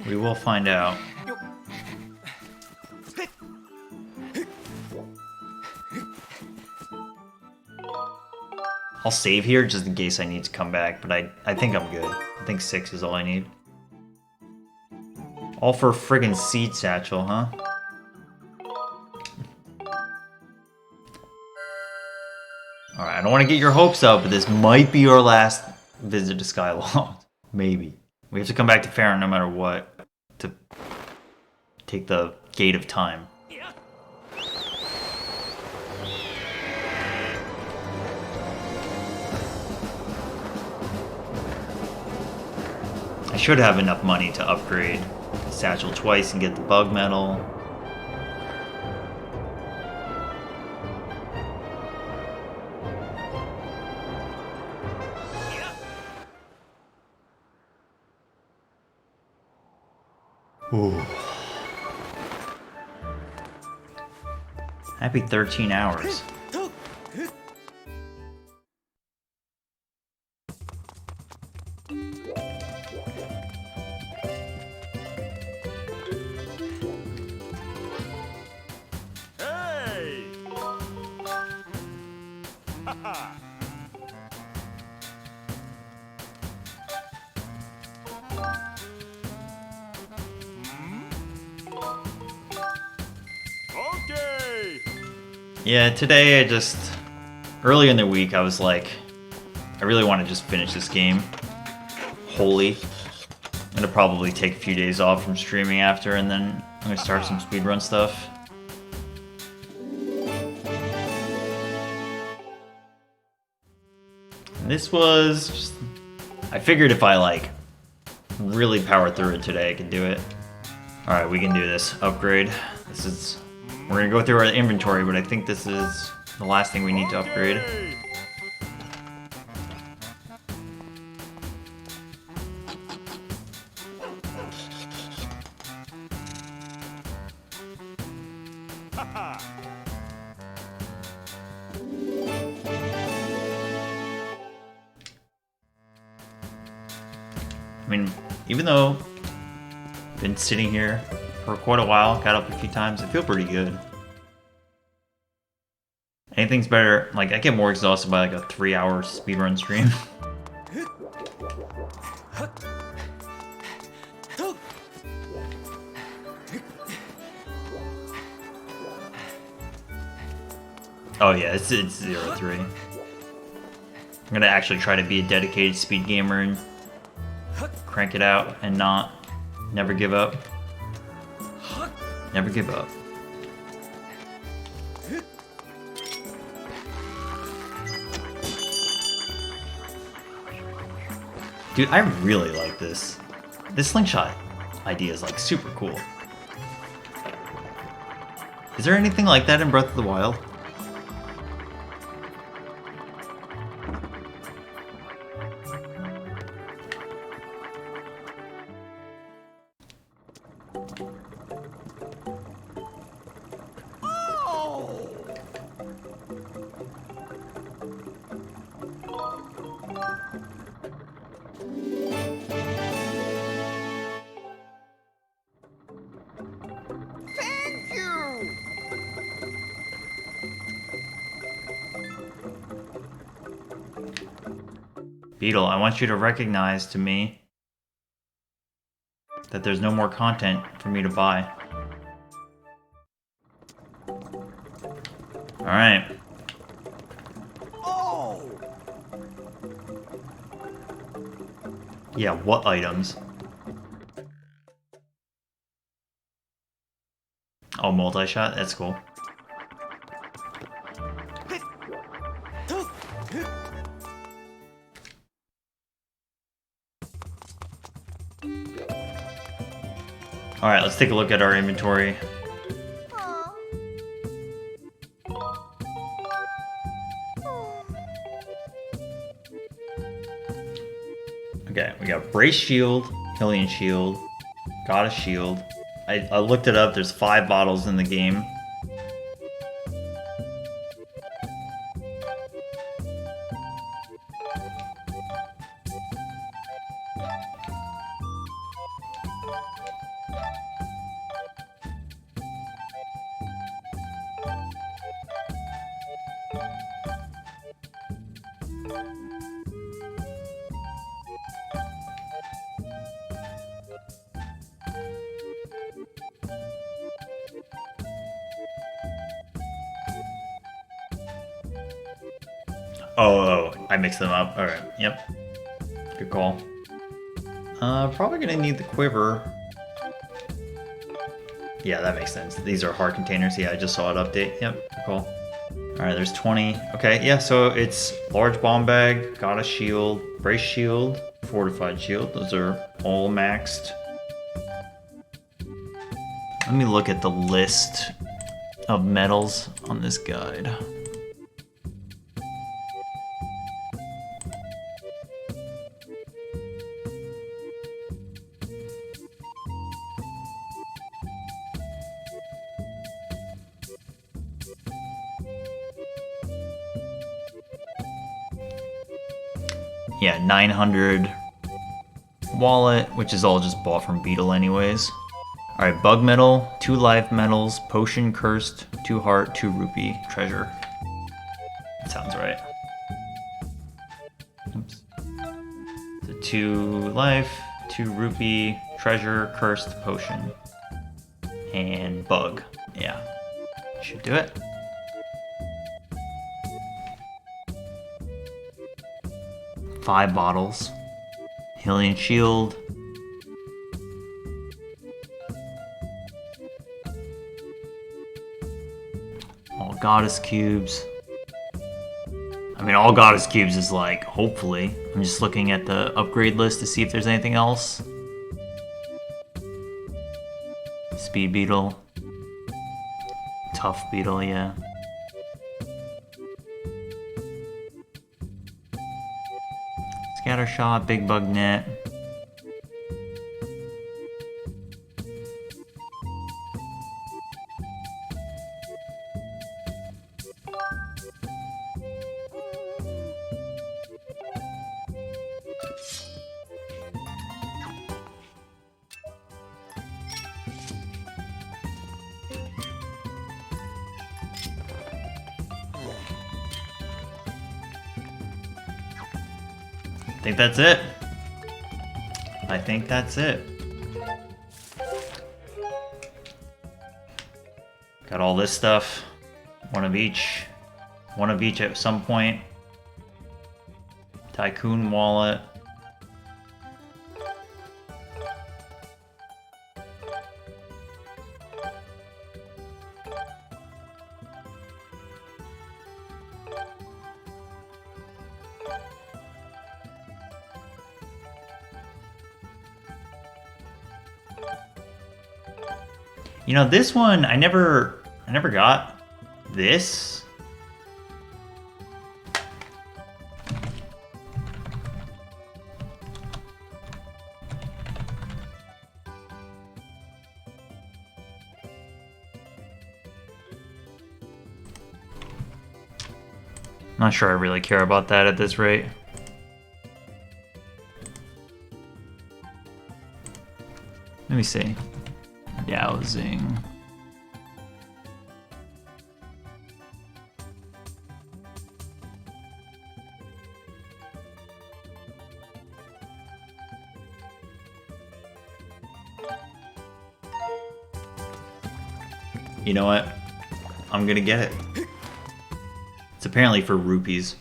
We will find out. I'll save here just in case I need to come back, but I think I'm good. I think 6 is all I need. All for a friggin' seed satchel, huh? Alright, I don't want to get your hopes up, but this might be our last visit to Skyward. Maybe. We have to come back to Farron no matter what to take the Gate of Time. I should have enough money to upgrade the satchel twice and get the bug medal. Ooh. Happy 13 hours. Hey! Okay! Yeah, today early in the week I was like, I really want to just finish this game wholly. I'm gonna probably take a few days off from streaming after, and then I'm gonna start some speedrun stuff. And this was just, I figured if I like really power through it today, I could do it. Alright, we can do this. Upgrade. We're gonna go through our inventory, but I think this is the last thing we need to upgrade. I mean, even though I've been sitting here for quite a while, got up a few times, I feel pretty good. Anything's better, like I get more exhausted by like a 3-hour speedrun stream. Oh yeah, it's 0-3. I'm gonna actually try to be a dedicated speed gamer and crank it out and never give up. Never give up. Dude, I really like this. This slingshot idea is like super cool. Is there anything like that in Breath of the Wild? Beetle, I want you to recognize to me that there's no more content for me to buy. Alright. Oh! Yeah, what items? Oh, multi-shot? That's cool. Alright, let's take a look at our inventory. Okay, we got Brace Shield, Hylian Shield, Goddess Shield. I looked it up, there's 5 bottles in the game. Oh, I mixed them up. Alright, yep. Good call. Probably gonna need the quiver. Yeah, that makes sense. These are hard containers. Yeah, I just saw it update. Yep, good call. Alright, there's 20. Okay, yeah, so it's large bomb bag, Goddess Shield, Brace Shield, Fortified Shield. Those are all maxed. Let me look at the list of medals on this guide. Yeah, 900 wallet, which is all just bought from Beetle anyways. Alright, bug medal, 2 life medals, potion cursed, 2 heart, 2 rupee, treasure. That sounds right. Oops. So 2 life, 2 rupee, treasure, cursed, potion. And bug. Yeah. Should do it. Five bottles. Hylian Shield. All Goddess Cubes. I mean, all Goddess Cubes is like, hopefully. I'm just looking at the upgrade list to see if there's anything else. Speed Beetle. Tough Beetle, yeah. Scattershot, Big Bug Net. I think that's it. I think that's it. Got all this stuff. One of each. One of each at some point. Tycoon wallet. You know, this one, I never got this. Not sure I really care about that at this rate. Let me see. Dowsing. You know what? I'm gonna get it. It's apparently for rupees.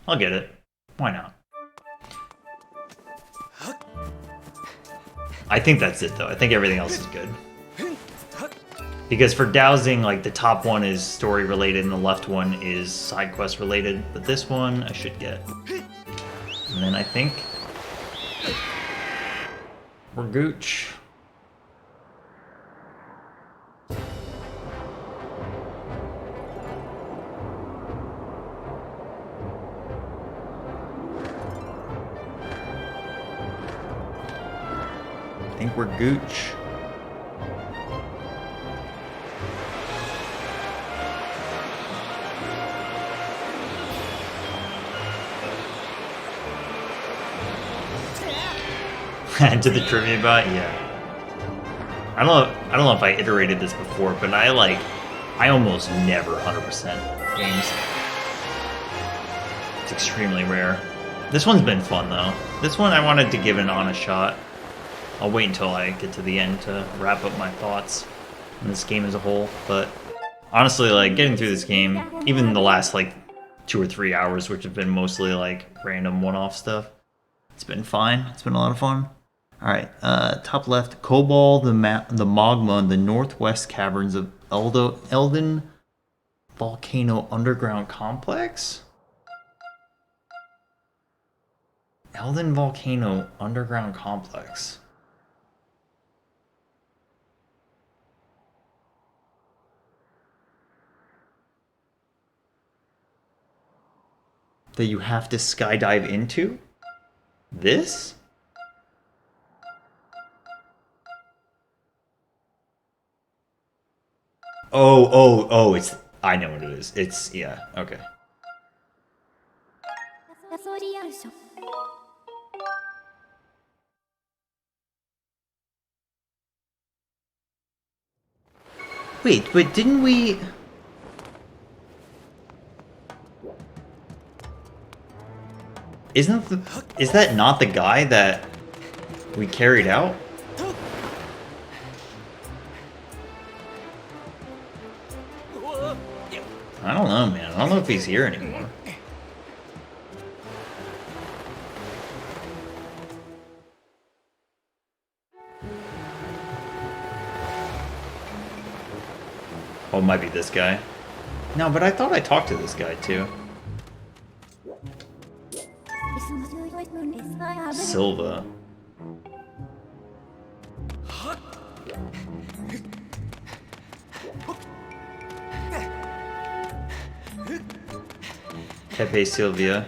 I'll get it. Why not? I think that's it though. I think everything else is good. Because for dowsing, like the top one is story related and the left one is side quest related. But this one I should get. And then I think we're gooch. think we're gooch. To the trivia bot, yeah. I don't know if I iterated this before, but I almost never 100% games. It's extremely rare. This one's been fun though. This one I wanted to give an honest shot. I'll wait until I get to the end to wrap up my thoughts on this game as a whole, but honestly, like, getting through this game, even the last, like, 2 or 3 hours, which have been mostly, like, random one-off stuff, it's been fine. It's been a lot of fun. Alright, top left, Cobalt, the Magma, in the northwest caverns of Elden Volcano Underground Complex? Elden Volcano Underground Complex. That you have to skydive into? This? Oh, it's... I know what it is. It's... yeah, okay. Wait, but didn't we... Is that not the guy that we carried out? I don't know, man. I don't know if he's here anymore. Oh, it might be this guy. No, but I thought I talked to this guy too. Silva. Pepe Sylvia.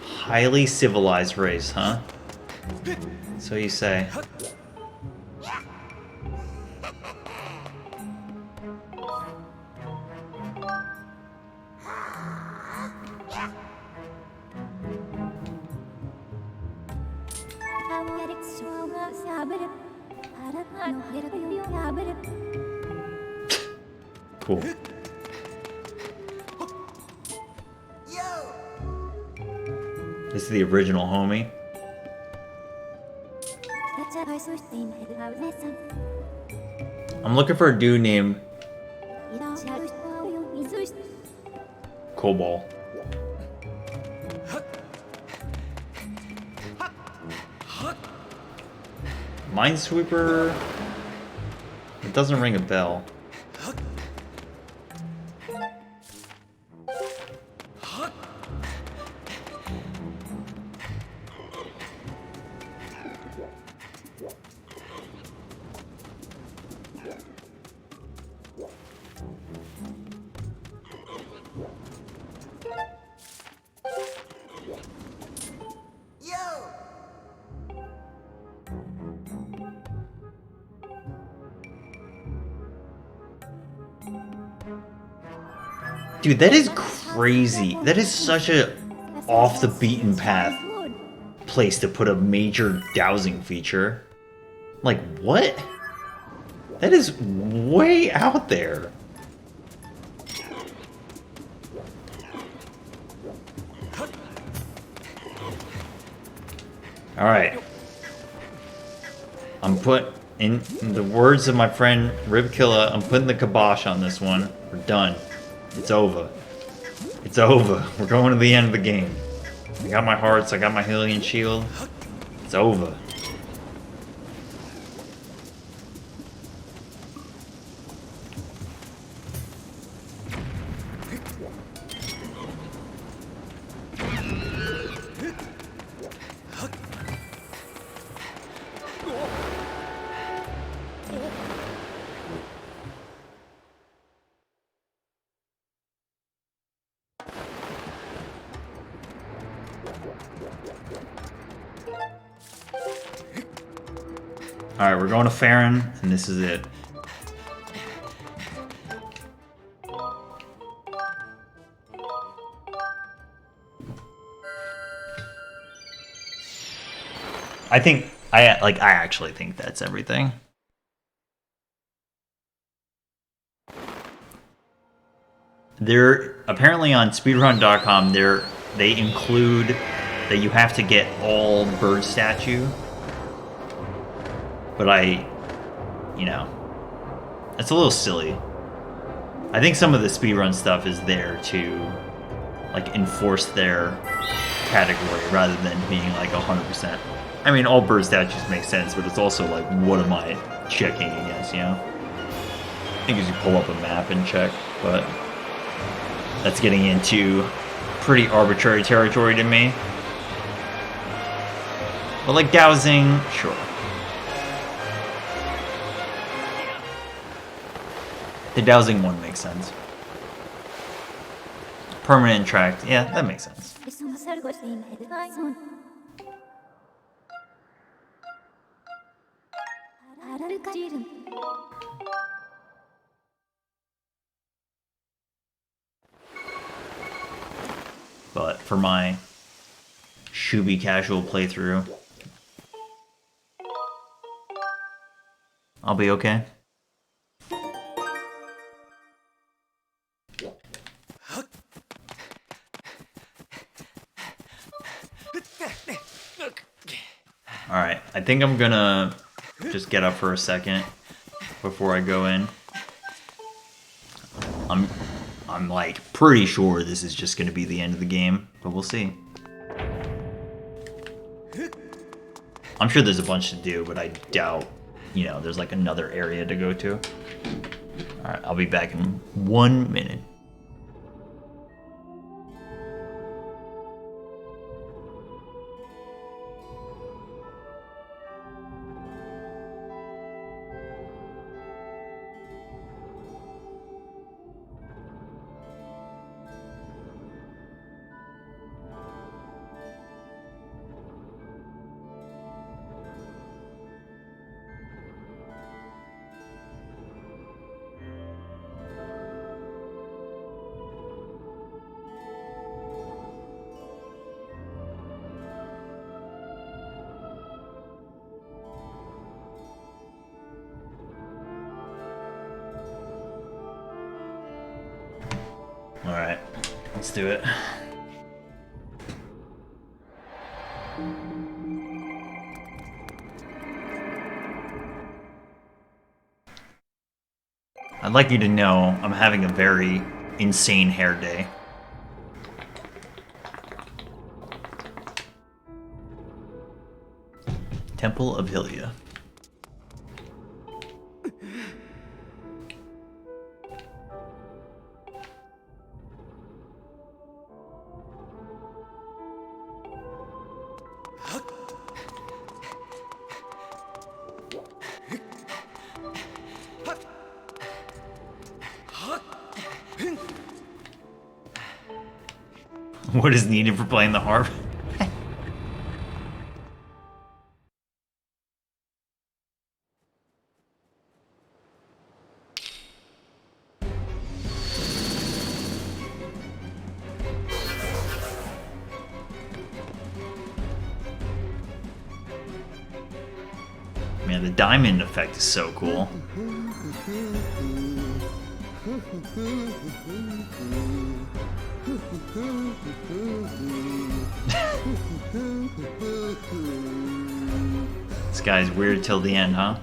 Highly civilized race, huh? So you say. Cool. This is the original homie. I'm looking for a dude named Cobalt. Minesweeper. It doesn't ring a bell. Dude, that is crazy. That is such a off the beaten path place to put a major dowsing feature. Like, what? That is way out there. Alright. I'm in the words of my friend Ribkilla, I'm putting the kibosh on this one. We're done. It's over. It's over. We're going to the end of the game. I got my hearts, I got my Hylian shield. It's over. Alright, we're going to Farron, and this is it. I actually think that's everything. They're apparently on speedrun.com. They include that you have to get all bird statue, but it's a little silly. I think some of the speedrun stuff is there to like enforce their category rather than being like 100%. I mean, all bird statues make sense, but it's also like, what am I checking against, you know? I think as you pull up a map and check, but that's getting into pretty arbitrary territory to me. But like dowsing, sure. The dowsing one makes sense. Permanent tract, yeah, that makes sense. But for my Shubi casual playthrough, I'll be okay. Alright, I think I'm gonna just get up for a second before I go in. I'm like pretty sure this is just gonna be the end of the game, but we'll see. I'm sure there's a bunch to do, but I doubt, there's like another area to go to. Alright, I'll be back in 1 minute. Alright, let's do it. I'd like you to know I'm having a very insane hair day. Temple of Hylia. What is needed for playing the harp? Man, the diamond effect is so cool. This guy's weird till the end, huh?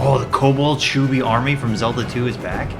Oh, the Kobold Shubi army from Zelda 2 is back?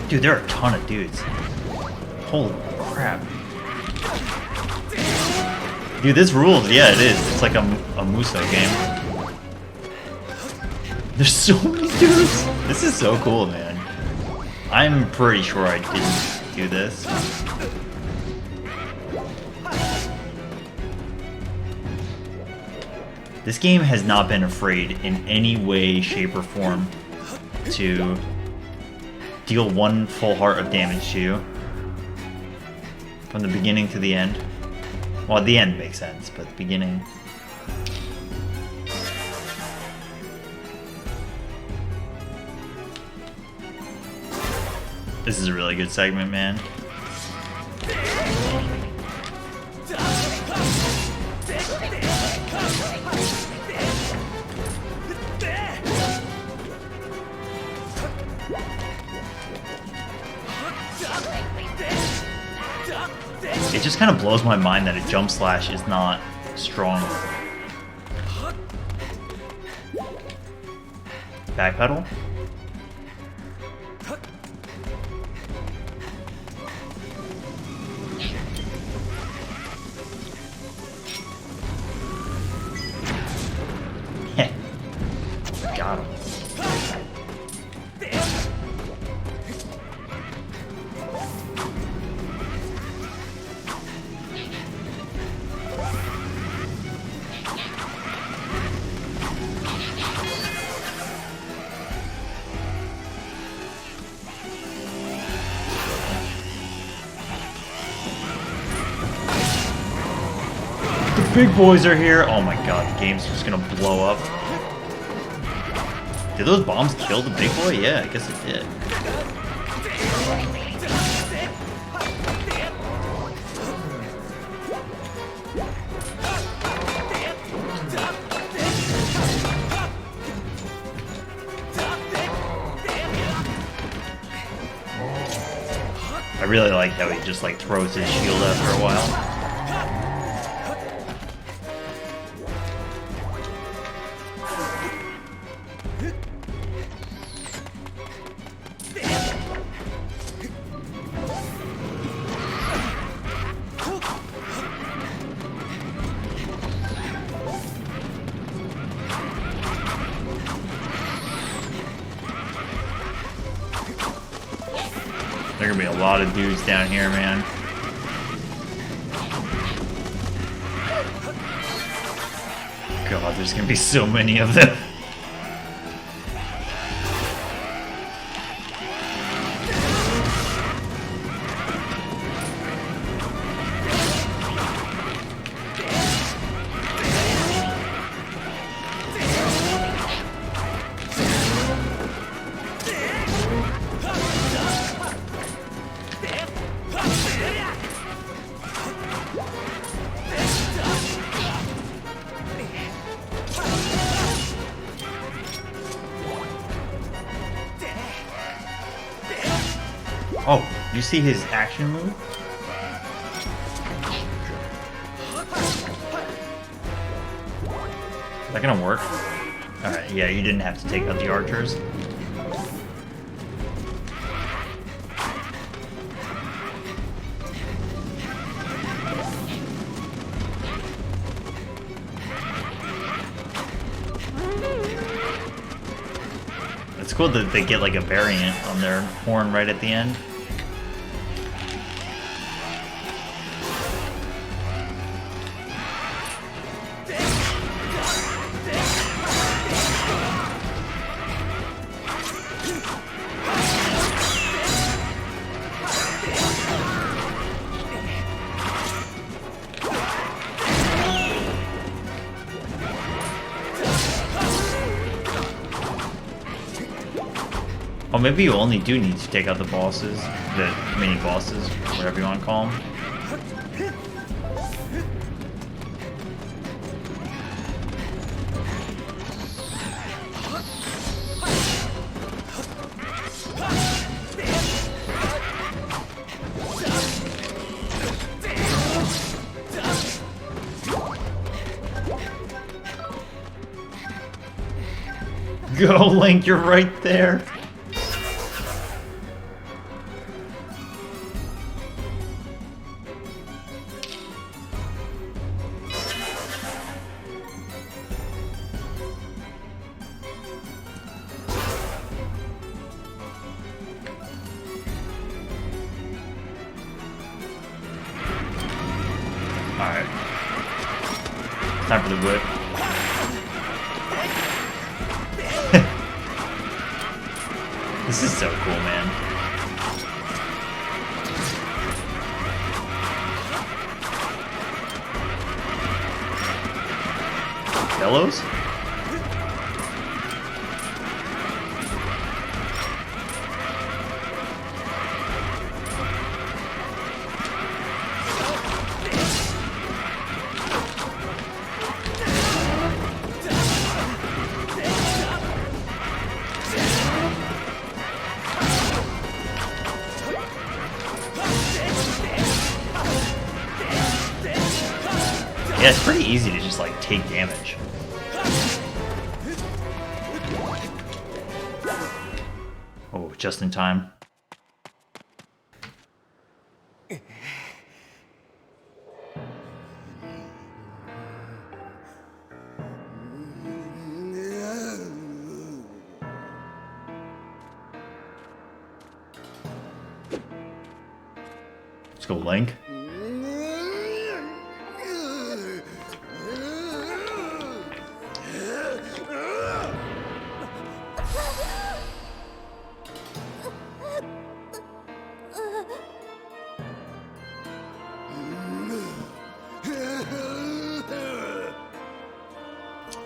Dude, there are a ton of dudes. Holy crap. Dude, this rules. Yeah, it is. It's like a Muso game. There's so many dudes. This is so cool, man. I'm pretty sure I didn't do this. This game has not been afraid in any way, shape, or form to deal one full heart of damage to you from the beginning to the end. Well, the end makes sense, but the beginning. This is a really good segment, man. It just kind of blows my mind that a jump slash is not strong. Backpedal? Got him. Big boys are here. Oh my god, the game's just gonna blow up. Did those bombs kill the big boy? Yeah, I guess it did. I really like how he just like throws his shield after a while. There are gonna be a lot of dudes down here, man. God, there's gonna be so many of them. Oh, you see his action move? Is that gonna work? Alright, yeah, you didn't have to take out the archers. It's cool that they get like a variant on their horn right at the end. Oh, maybe you only do need to take out the bosses, the mini bosses, whatever you want to call them. Go, Link, you're right there. Alright. Time for the whip. This is so cool, man. Bellows? Yeah, it's pretty easy to just like take damage. Oh, just in time. Let's go, Link.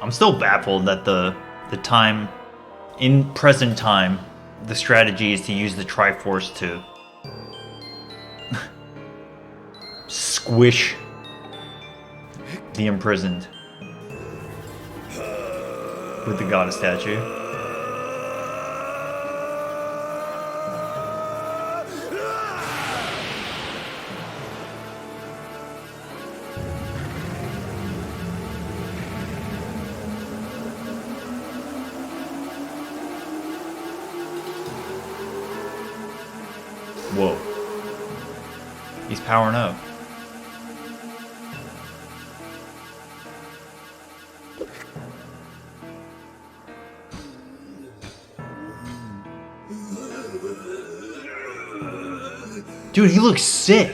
I'm still baffled that the time, in present time, the strategy is to use the Triforce to squish the imprisoned with the goddess statue. Whoa. He's powering up. Dude, he looks sick.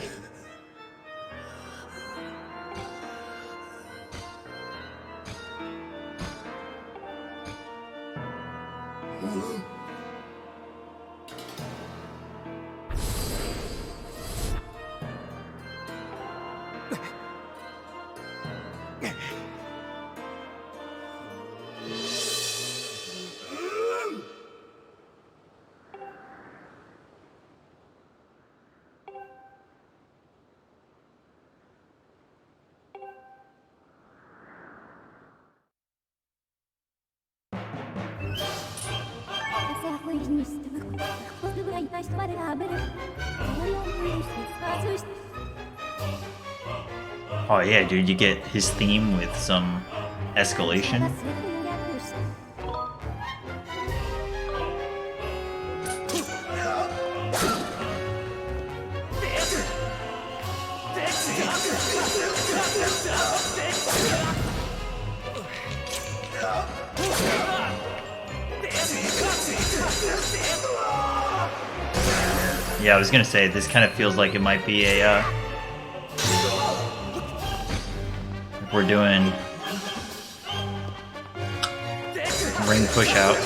Oh yeah, dude, you get his theme with some escalation. Yeah, I was gonna say, this kind of feels like it might be a, we're doing ring push out.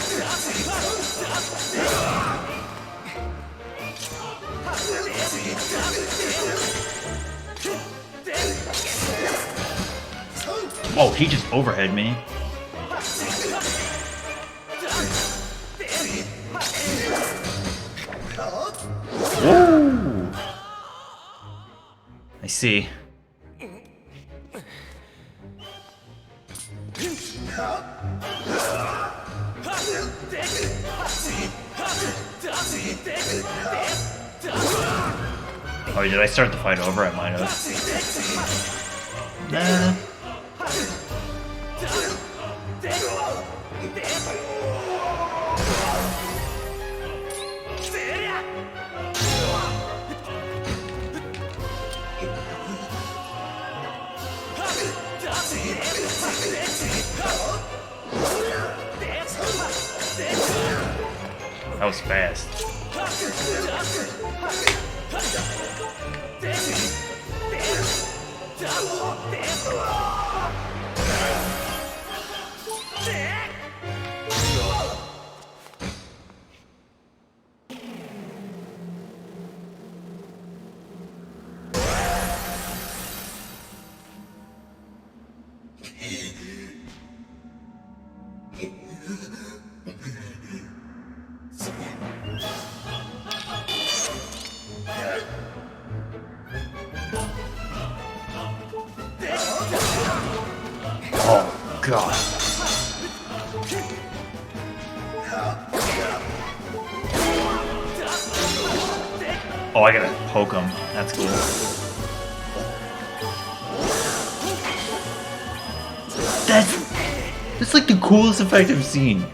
Oh, he just overhead me. I see. Oh, did I start the fight over? I might have. Nah. That was fast. Oh, God. Oh, I gotta poke him. That's cool. That's like the coolest effect I've seen.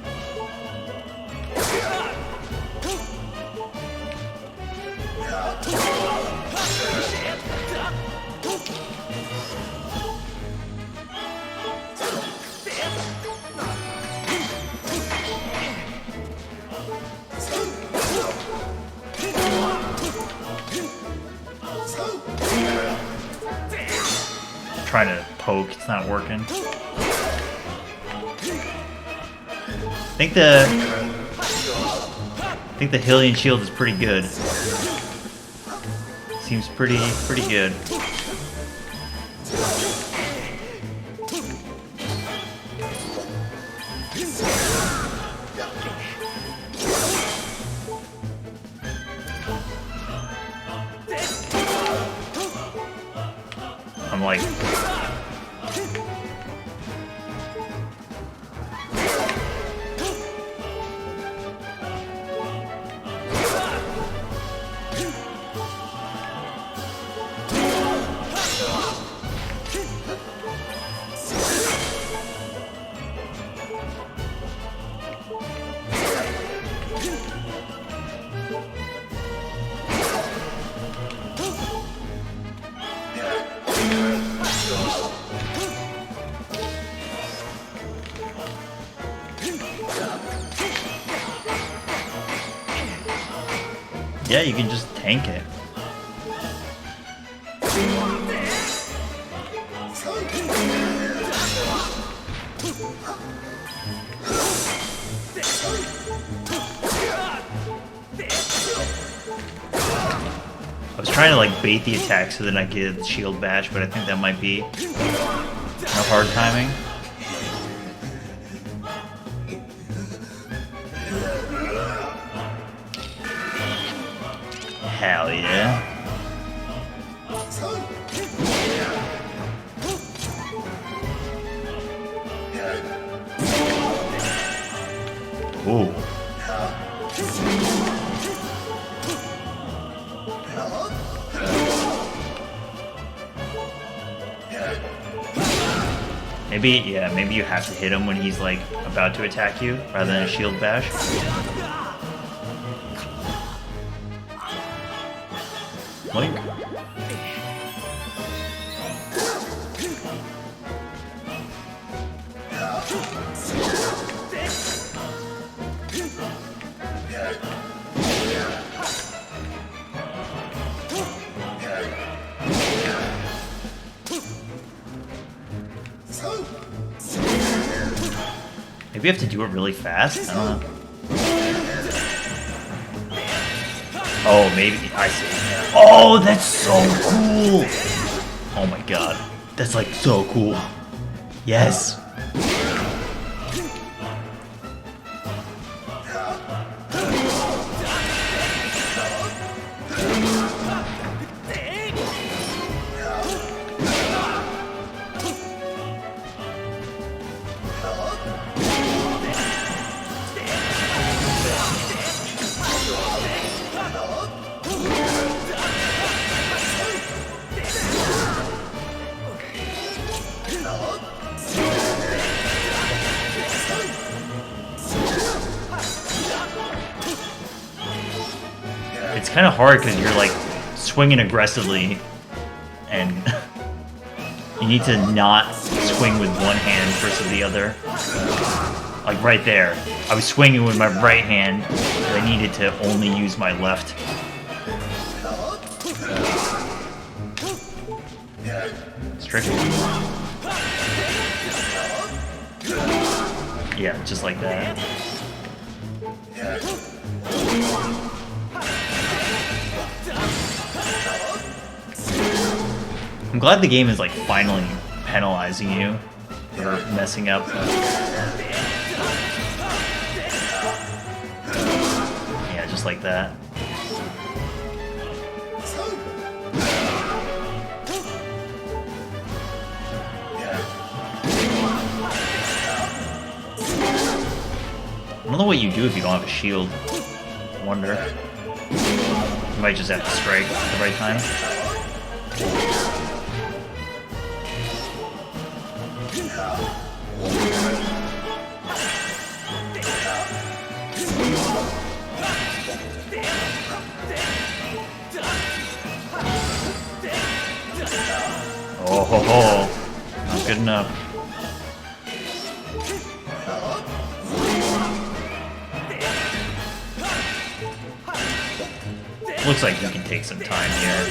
Trying to poke, it's not working. I think the Hylian shield is pretty good. Seems pretty good. I'm like... Yeah, you can just tank it. I was trying to like bait the attack so then I get the shield bash, but I think that might be a hard timing. Hell yeah. Ooh. Maybe you have to hit him when he's like about to attack you rather than a shield bash. Link. Maybe you have to do it really fast? I don't know. Oh, maybe. I see. Oh, that's so cool! Oh my god. That's like so cool. Yes! kind of hard because you're like swinging aggressively, and you need to not swing with one hand versus the other. Like right there, I was swinging with my right hand, but I needed to only use my left. It's tricky. Yeah, just like that. I'm glad the game is like finally penalizing you for messing up. Yeah, just like that. I don't know what you do if you don't have a shield. I wonder. You might just have to strike at the right time. Oh ho ho! Not good enough. Looks like we can take some time here.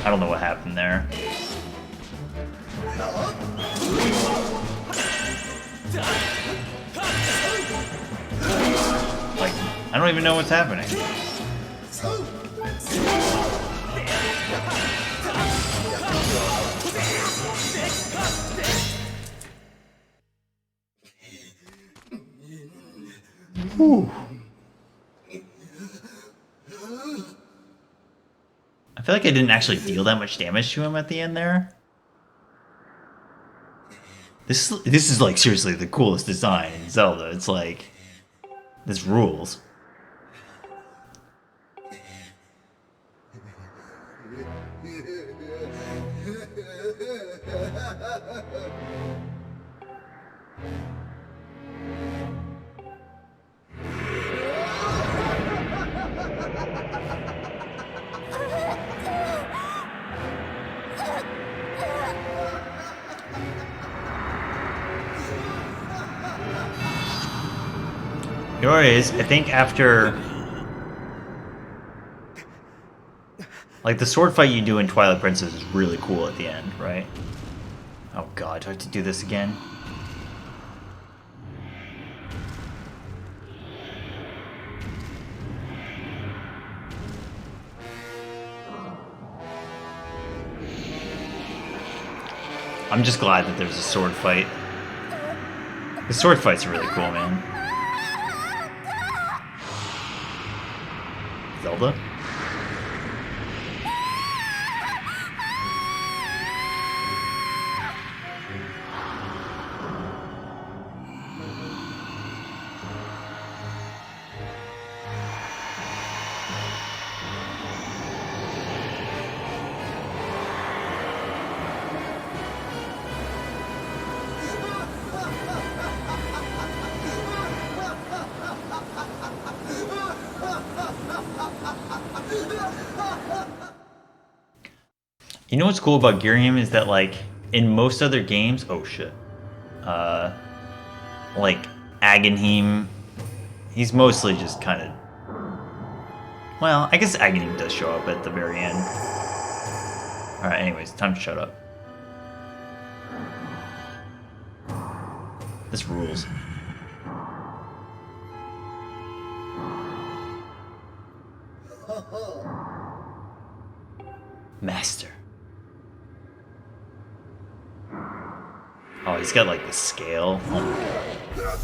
I don't know what happened there. Like, I don't even know what's happening. Whew. I feel like I didn't actually deal that much damage to him at the end there. This is like seriously the coolest design in Zelda. It's like, this rules. Here it is. I think after, like, the sword fight you do in Twilight Princess is really cool at the end, right? Oh god, do I have to do this again? I'm just glad that there's a sword fight. The sword fight's really cool, man. Zelda? You know what's cool about Ghirahim is that, like, in most other games, oh shit, like Aghanim, he's mostly just kind of, well, I guess Aghanim does show up at the very end. All right, anyways, time to shut up. This rules. Master. Oh, he's got like the scale. Oh my god.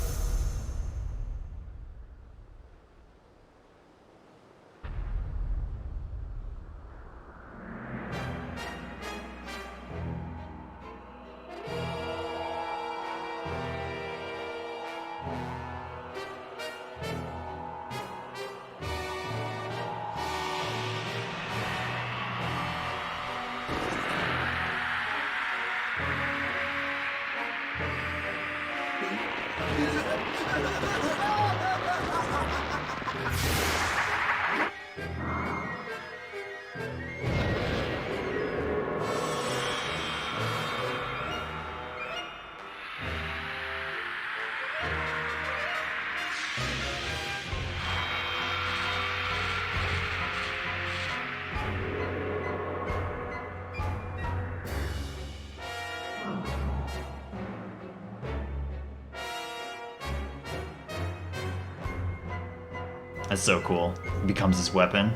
That's so cool. It becomes his weapon.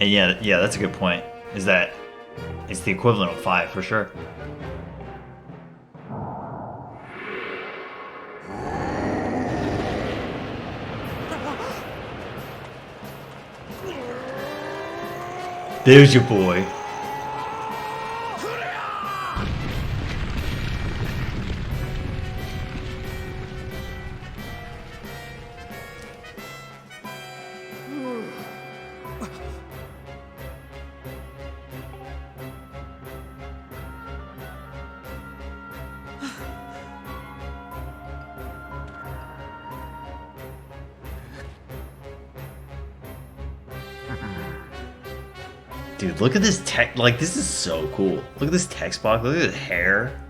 And yeah, that's a good point. Is that it's the equivalent of 5 for sure. There's your boy. Dude, look at this tech. Like, this is so cool. Look at this text box. Look at his hair.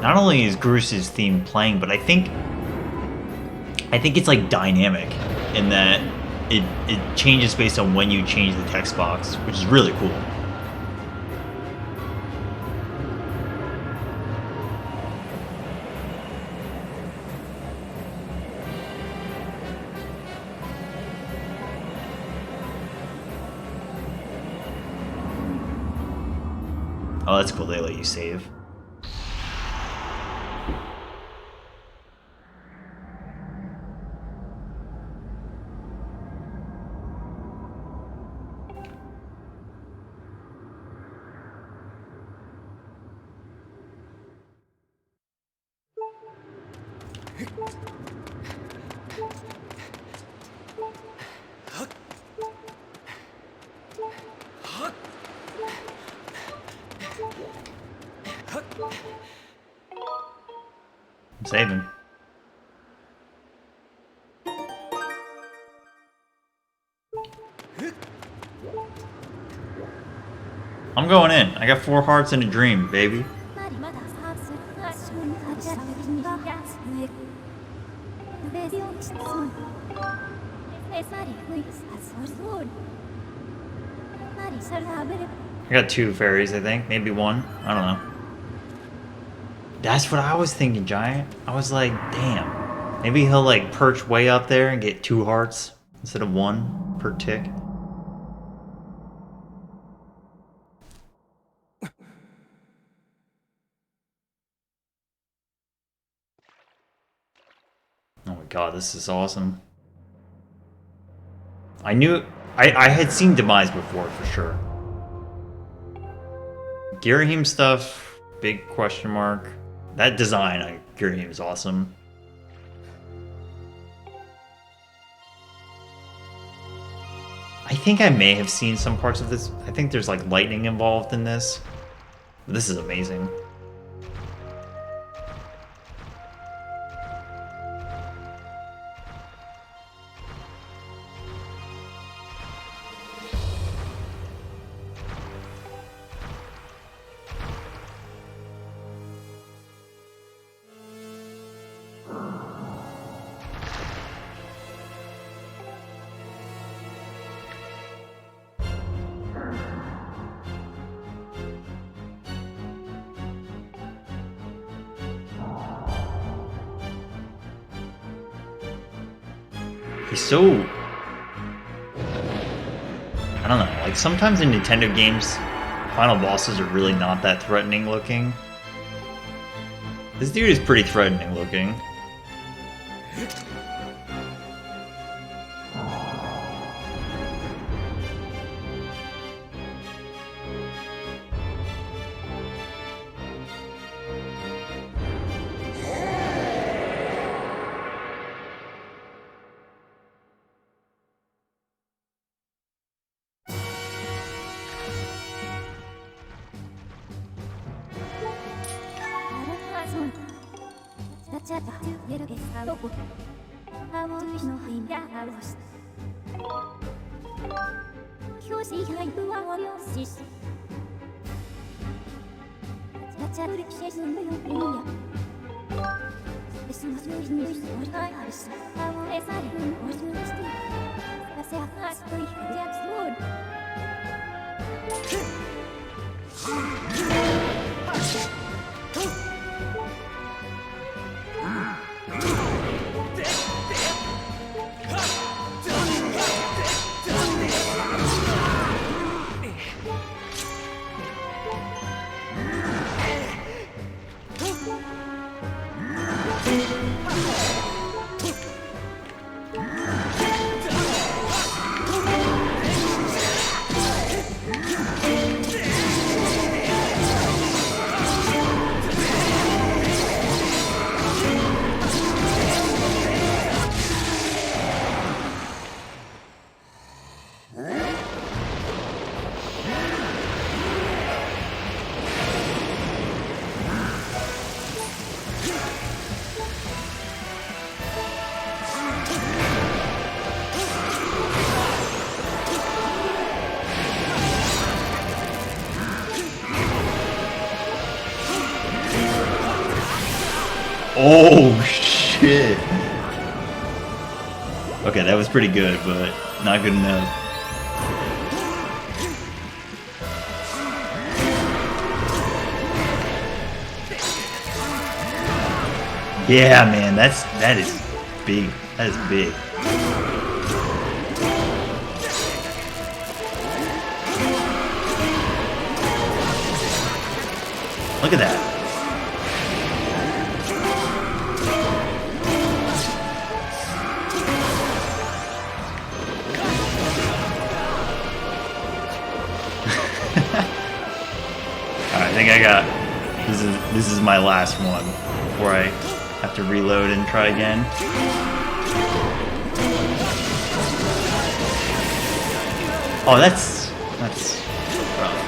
Not only is Groos's theme playing, but I think it's like dynamic in that it changes based on when you change the text box, which is really cool. Oh, that's cool. They let you save. I'm saving. I'm going in. I got 4 hearts and a dream, baby. I got 2 fairies, I think. Maybe 1. I don't know. That's what I was thinking, Giant. I was like, damn. Maybe he'll like perch way up there and get 2 hearts instead of 1 per tick. Oh my god, this is awesome. I knew... I had seen Demise before, for sure. Girahim stuff, big question mark. That design on Girahim is awesome. I think I may have seen some parts of this. I think there's like lightning involved in this. This is amazing. He's so... I don't know, like sometimes in Nintendo games, final bosses are really not that threatening looking. This dude is pretty threatening looking. Oh, shit. Okay, that was pretty good, but not good enough. Yeah, man, that is big. That is big. Look at that. I think I got this is my last one before I have to reload and try again. Oh, that's rough.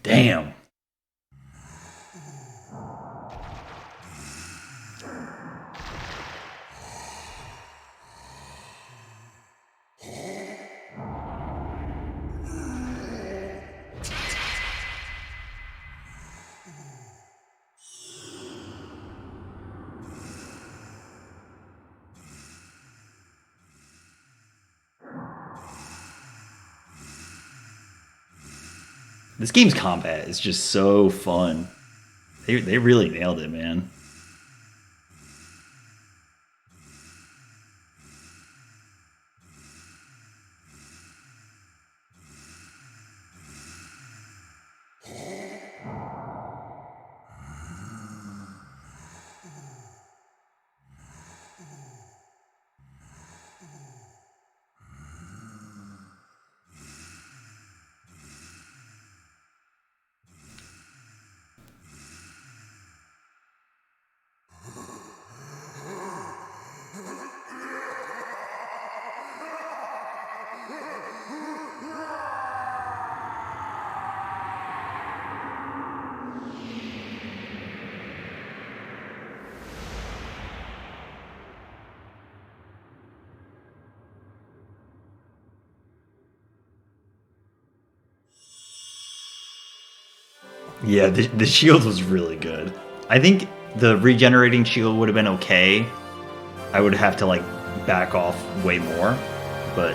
Damn. This game's combat is just so fun. They really nailed it, man. Yeah, the shield was really good. I think the regenerating shield would have been okay. I would have to like back off way more, but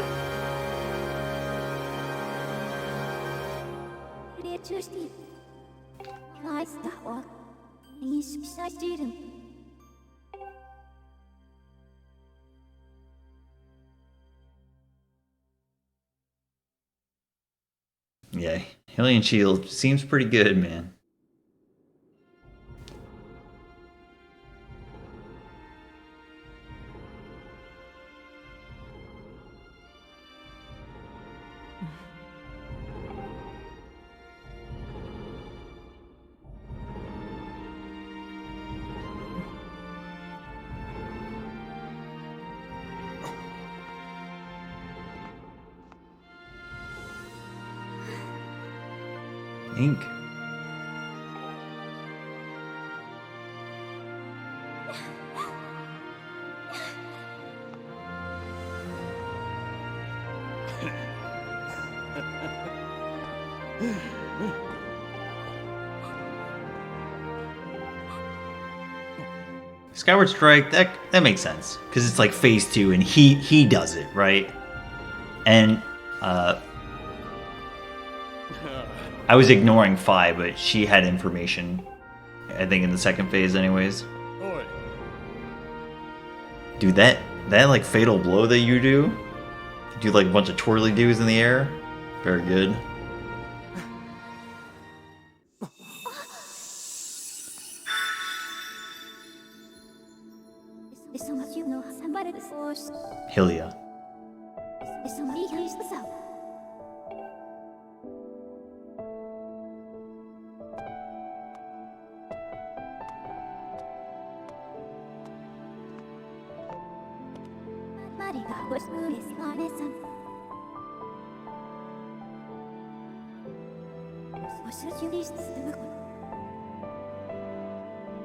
yeah, Hylian shield seems pretty good, man. Ink. Skyward Strike, that makes sense because it's like phase 2 and he does it, right? And I was ignoring Fi, but she had information, I think, in the second phase anyways. Oi. Dude, that like fatal blow that you do like a bunch of twirly-doos in the air. Very good. Hylia.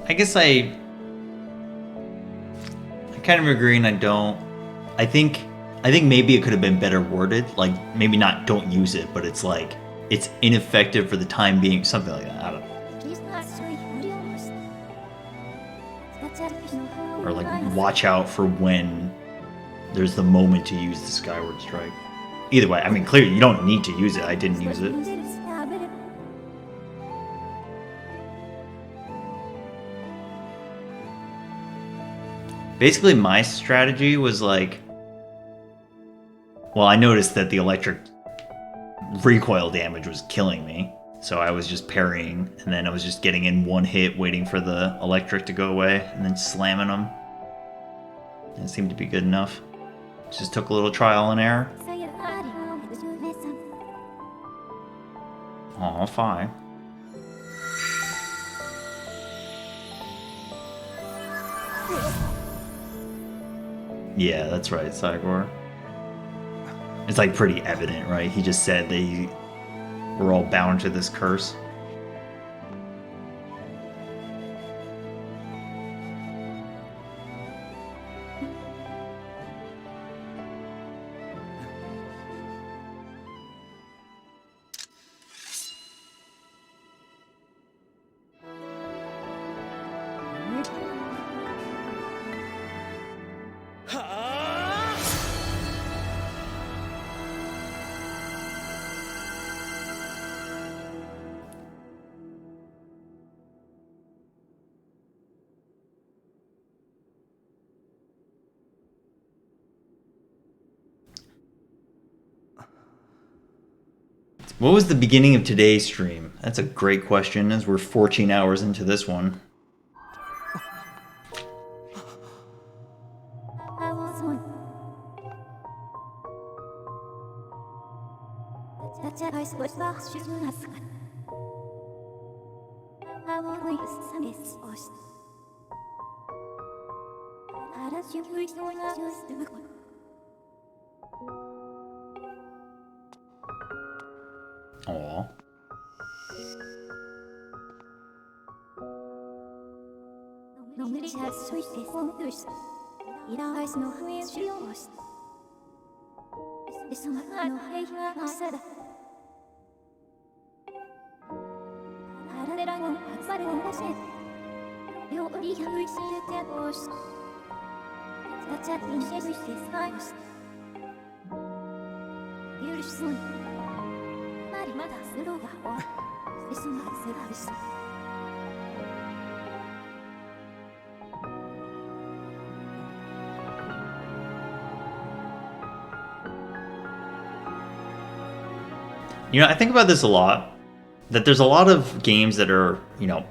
I guess I kind of agree and I don't. I think maybe it could have been better worded. Like maybe not don't use it, but it's like it's ineffective for the time being, something like that. I don't know. Or like watch out for when there's the moment to use the Skyward Strike. Either way, I mean clearly you don't need to use it. I didn't use it. Basically my strategy was like, well, I noticed that the electric recoil damage was killing me, so I was just parrying, and then I was just getting in one hit, waiting for the electric to go away, and then slamming them. And it seemed to be good enough. Just took a little trial and error. Aw, fine. Yeah, that's right, Cygor. It's like pretty evident, right? He just said that we're all bound to this curse. What was the beginning of today's stream? That's a great question, as we're 14 hours into this one. Aww. You know, I think about this a lot. That there's a lot of games that are, you know,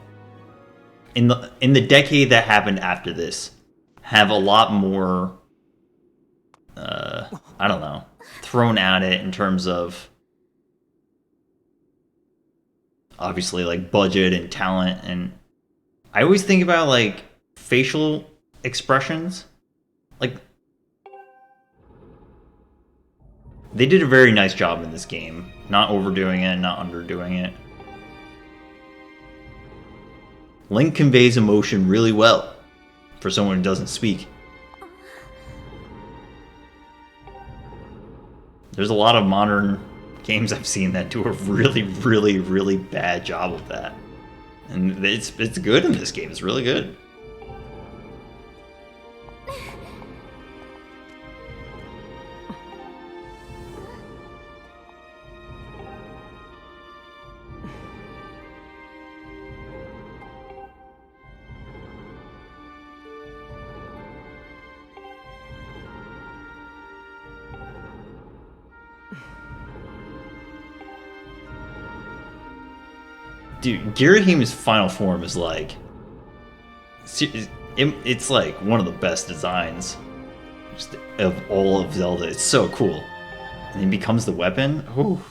in the decade that happened after this, have a lot more, I don't know, thrown at it in terms of obviously like budget and talent, and I always think about like facial expressions. Like they did a very nice job in this game, not overdoing it, not underdoing it. Link conveys emotion really well for someone who doesn't speak. There's a lot of modern games I've seen that do a really, really, really bad job of that. And it's good in this game. It's really good. Dude, Girahime's final form is like... It's like one of the best designs just of all of Zelda. It's so cool. And he becomes the weapon. Ooh.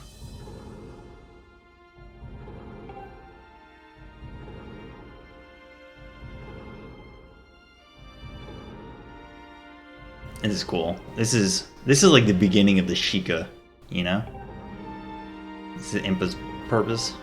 This is cool. This is like the beginning of the Sheikah, you know? This is Impa's purpose.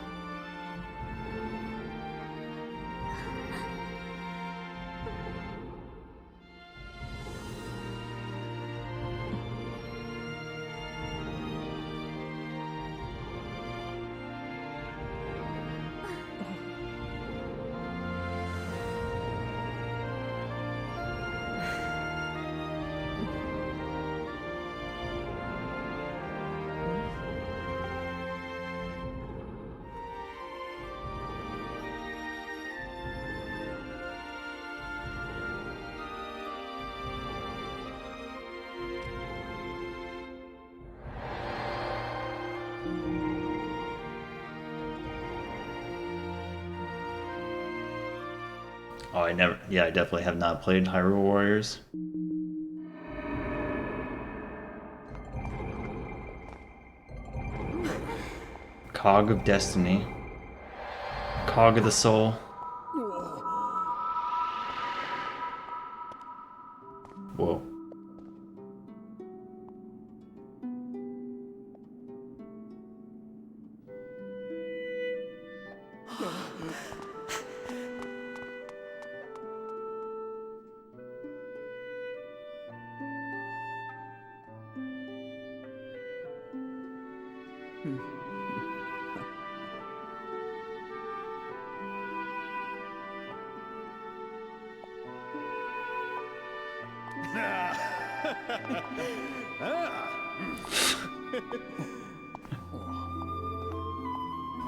Oh, I definitely have not played Hyrule Warriors. Cog of Destiny. Cog of the Soul. Whoa.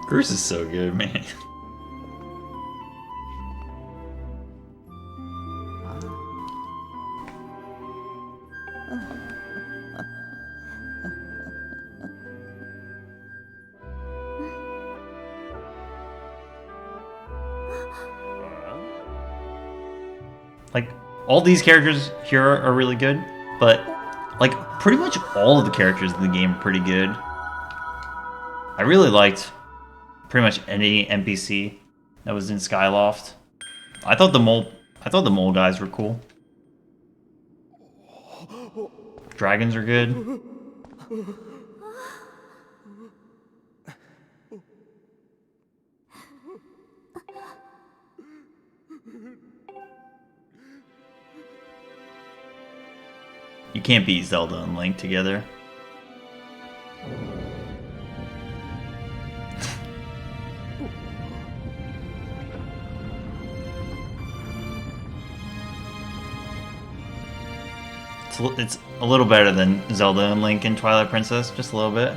Bruce is so good, man. Like, all these characters here are really good, but like pretty much all of the characters in the game are pretty good. I really liked pretty much any NPC that was in Skyloft. I thought the mole guys were cool. Dragons are good. You can't beat Zelda and Link together. It's a little better than Zelda and Link and Twilight Princess, just a little bit.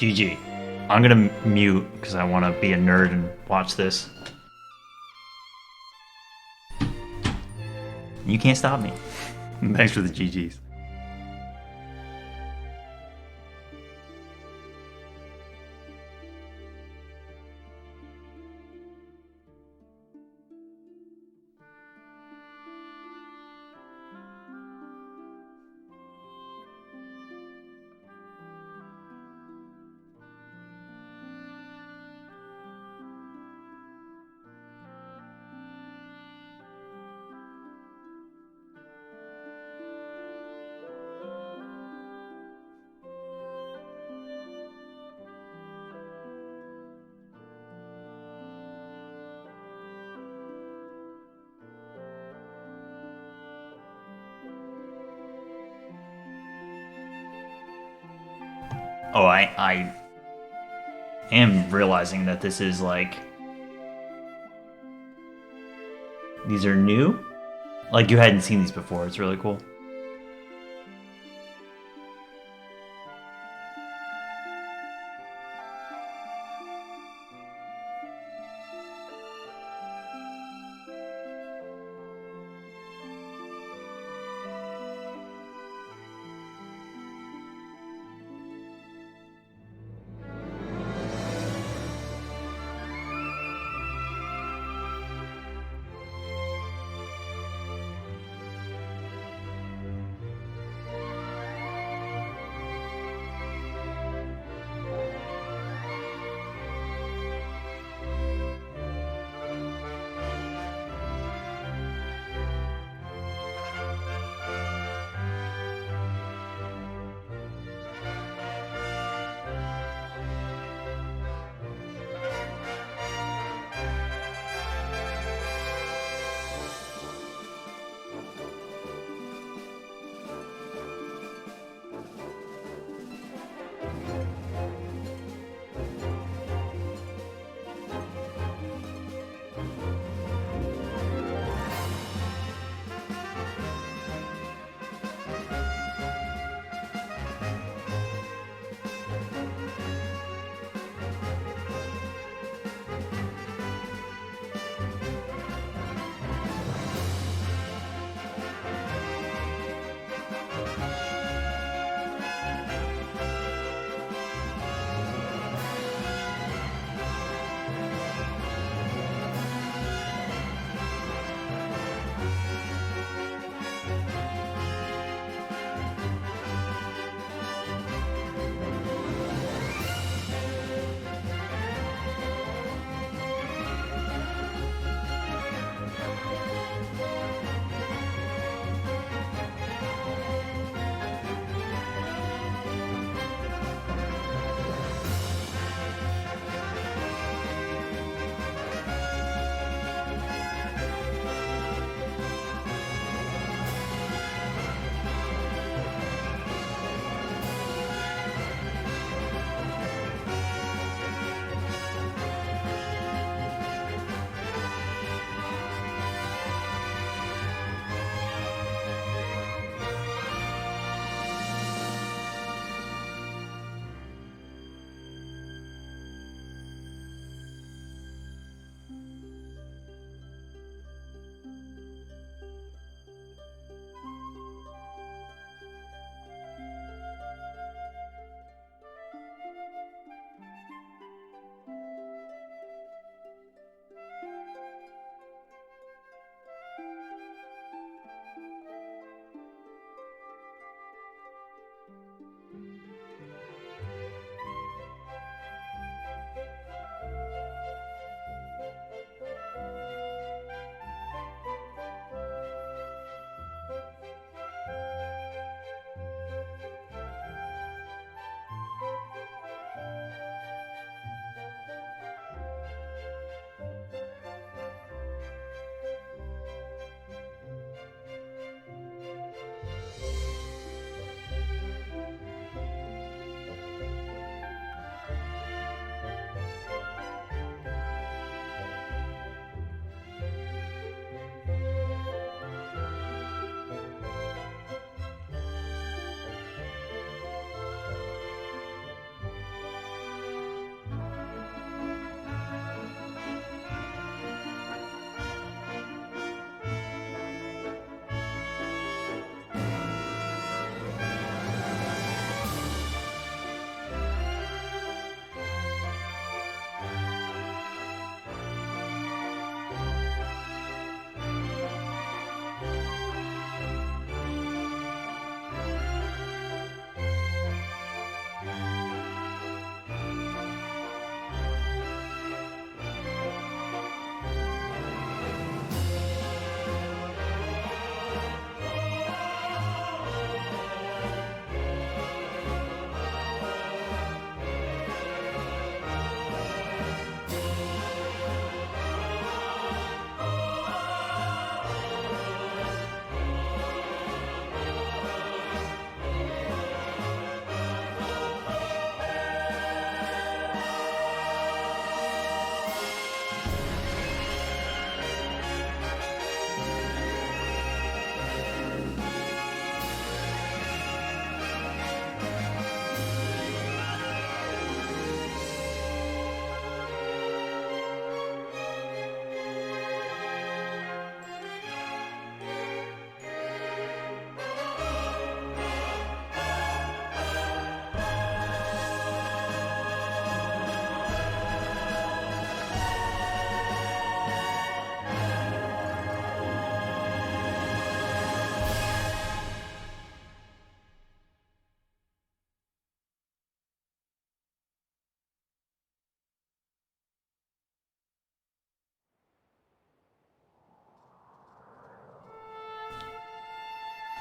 GG. I'm gonna mute because I want to be a nerd and watch this. You can't stop me. Thanks for the GGs. Oh, I am realizing that this is like... These are new? Like you hadn't seen these before, it's really cool.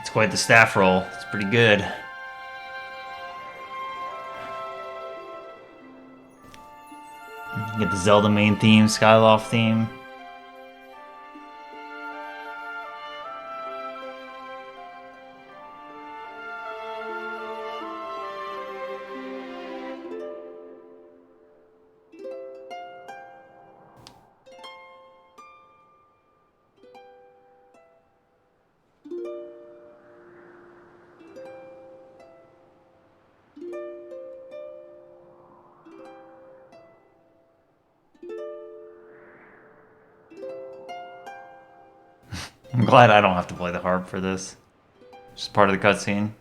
It's quite the staff roll. It's pretty good. You get the Zelda main theme, Skyloft theme. I'm glad I don't have to play the harp for this. Just part of the cutscene.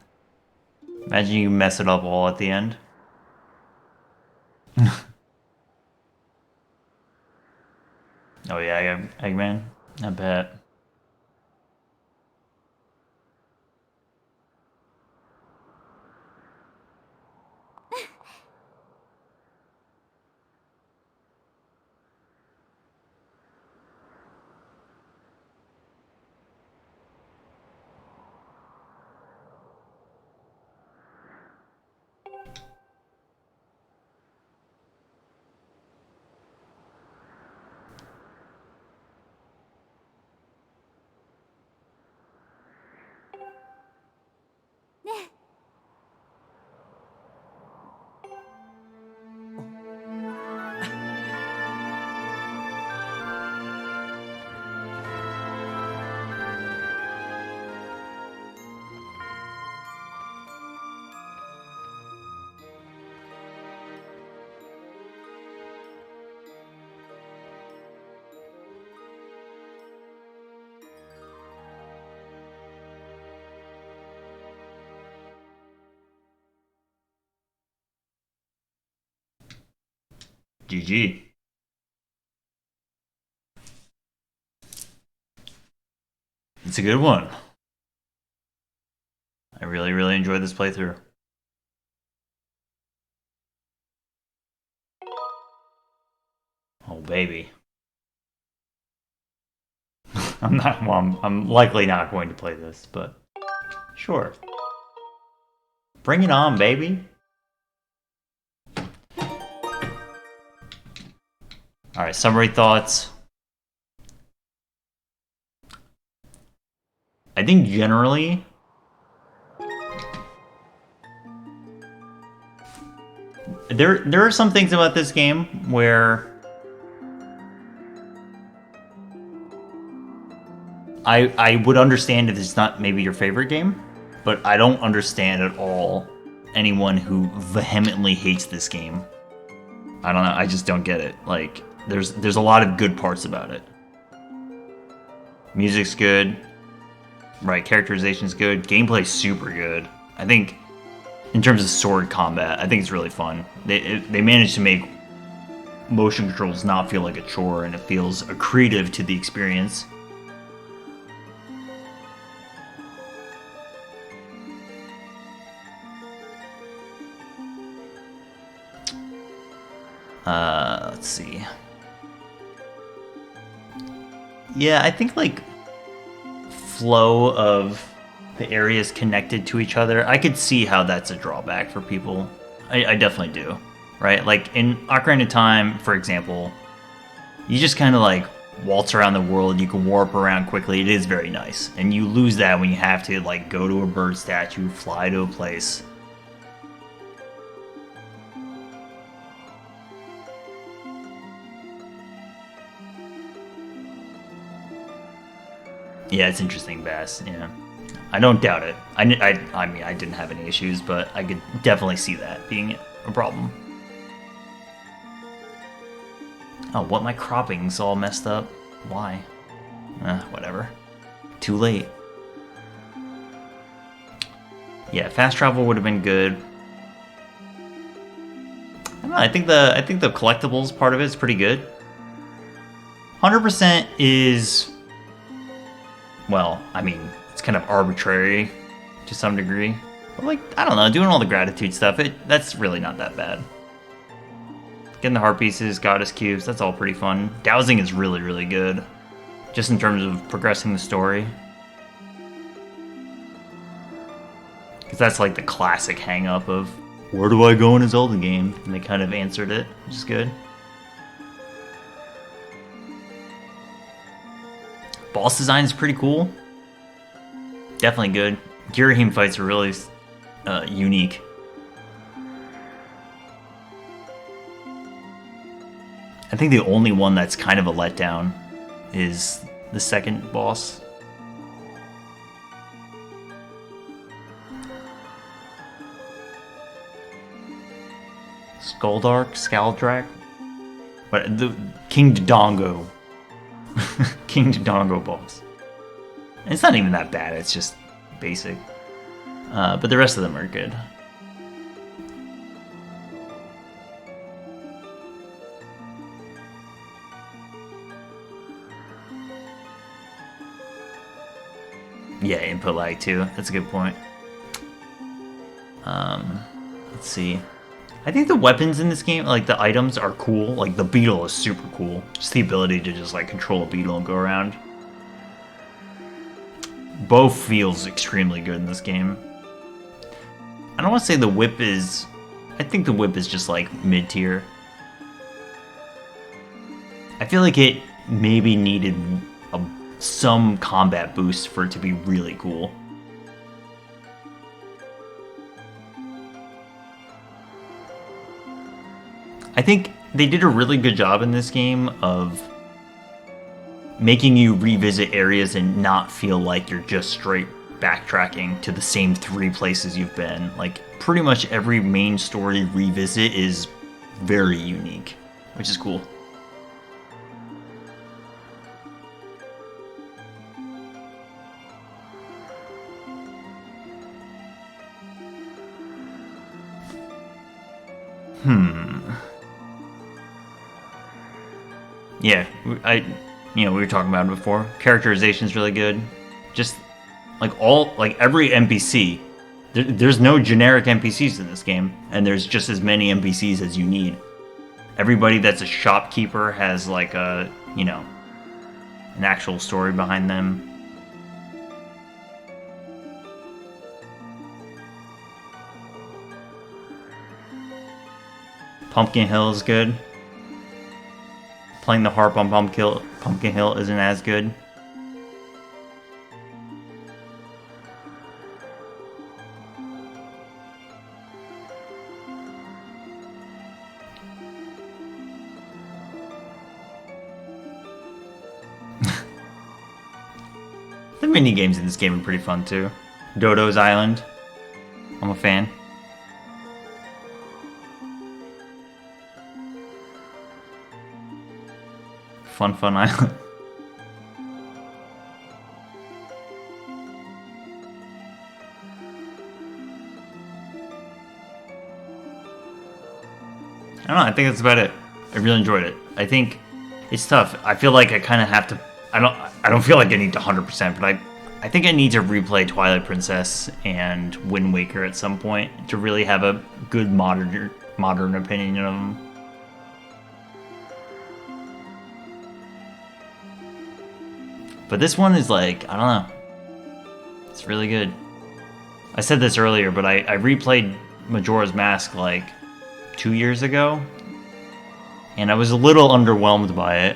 Imagine you mess it up all at the end. Oh yeah, Eggman. I bet. GG. It's a good one. I really, really enjoyed this playthrough. Oh, baby. I'm likely not going to play this, but sure. Bring it on, baby. Alright, summary thoughts. I think generally, there are some things about this game where I would understand if it's not maybe your favorite game, but I don't understand at all anyone who vehemently hates this game. I don't know, I just don't get it. Like, there's a lot of good parts about it. Music's good. Right, characterization's good. Gameplay's super good. I think, in terms of sword combat, I think it's really fun. They managed to make motion controls not feel like a chore, and it feels accretive to the experience. Let's see. Yeah, I think, like, flow of the areas connected to each other, I could see how that's a drawback for people. I definitely do. Right? Like, in Ocarina of Time, for example, you just kind of, like, waltz around the world, you can warp around quickly, it is very nice. And you lose that when you have to, like, go to a bird statue, fly to a place. Yeah, it's interesting, Bass. Yeah, I don't doubt it. I mean, I didn't have any issues, but I could definitely see that being a problem. Oh, what? My cropping's all messed up. Why? Whatever. Too late. Yeah, fast travel would have been good. I don't know. I think the collectibles part of it is pretty good. 100% is. Well, I mean, it's kind of arbitrary to some degree. But, like, I don't know, doing all the gratitude stuff, that's really not that bad. Getting the heart pieces, goddess cubes, that's all pretty fun. Dowsing is really, really good. Just in terms of progressing the story. that's like the classic hang up of where do I go in a Zelda game? And they kind of answered it, which is good. Boss design is pretty cool. Definitely good. Girahim fights are really unique. I think the only one that's kind of a letdown is the second boss. Skaldrak? What, the King Dodongo. King Dodongo boss. And it's not even that bad, it's just basic. But the rest of them are good. Yeah, input lag too. That's a good point. Let's see. I think the weapons in this game, like the items, are cool. Like the beetle is super cool. Just the ability to just like control a beetle and go around. Bow feels extremely good in this game. I don't want to say the whip is... I think the whip is just like mid-tier. I feel like it maybe needed some combat boost for it to be really cool. I think they did a really good job in this game of making you revisit areas and not feel like you're just straight backtracking to the same 3 places you've been. Like, pretty much every main story revisit is very unique, which is cool. Yeah, we were talking about it before. Characterization is really good. Just like every NPC, there's no generic NPCs in this game, and there's just as many NPCs as you need. Everybody that's a shopkeeper has like an actual story behind them. Pumpkin Hill is good. Playing the harp on Pumpkin Hill isn't as good. The mini games in this game are pretty fun too. Dodo's Island, I'm a fan. Fun Island. I don't know, I think that's about it. I really enjoyed it. I think it's tough. I feel like I kind of have to... I don't feel like I need to 100%, but I think I need to replay Twilight Princess and Wind Waker at some point to really have a good modern opinion of them. But this one is like, I don't know. It's really good. I said this earlier, but I replayed Majora's Mask like 2 years ago, and I was a little underwhelmed by it.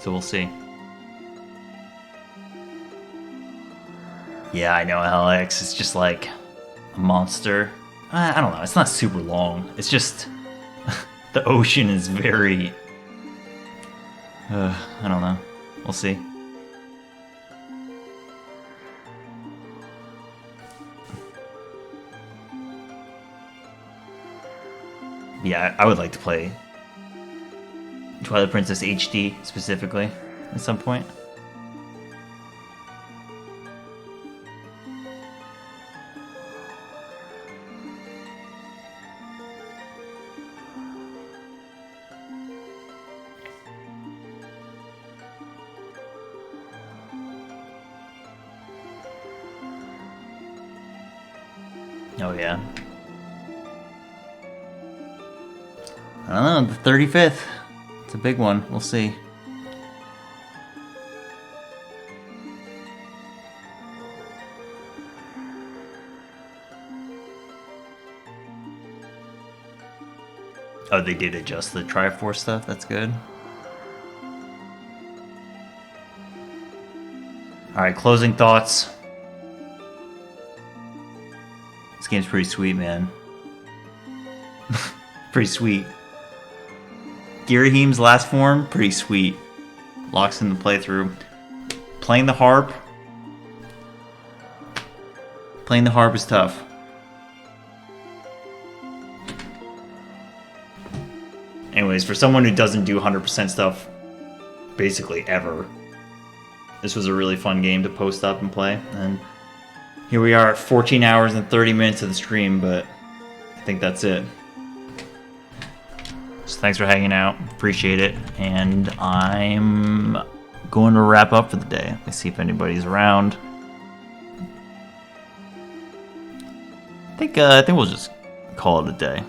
So we'll see. Yeah, I know, LX is just like a monster. I don't know, it's not super long. It's just... the ocean is very... I don't know. We'll see. Yeah, I would like to play Twilight Princess HD specifically at some point. Oh yeah. I don't know, the 35th. It's a big one. We'll see. Oh, they did adjust the Triforce stuff. That's good. Alright, closing thoughts. This game's pretty sweet, man. Pretty sweet. Girahim's last form, pretty sweet. Locks in the playthrough. Playing the harp. Playing the harp is tough. Anyways, for someone who doesn't do 100% stuff basically ever, this was a really fun game to post up and play. And here we are at 14 hours and 30 minutes of the stream, but I think that's it. So thanks for hanging out. Appreciate it. And I'm going to wrap up for the day. Let's see if anybody's around. I think we'll just call it a day.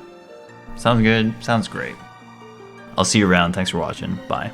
Sounds good. Sounds great. I'll see you around. Thanks for watching. Bye.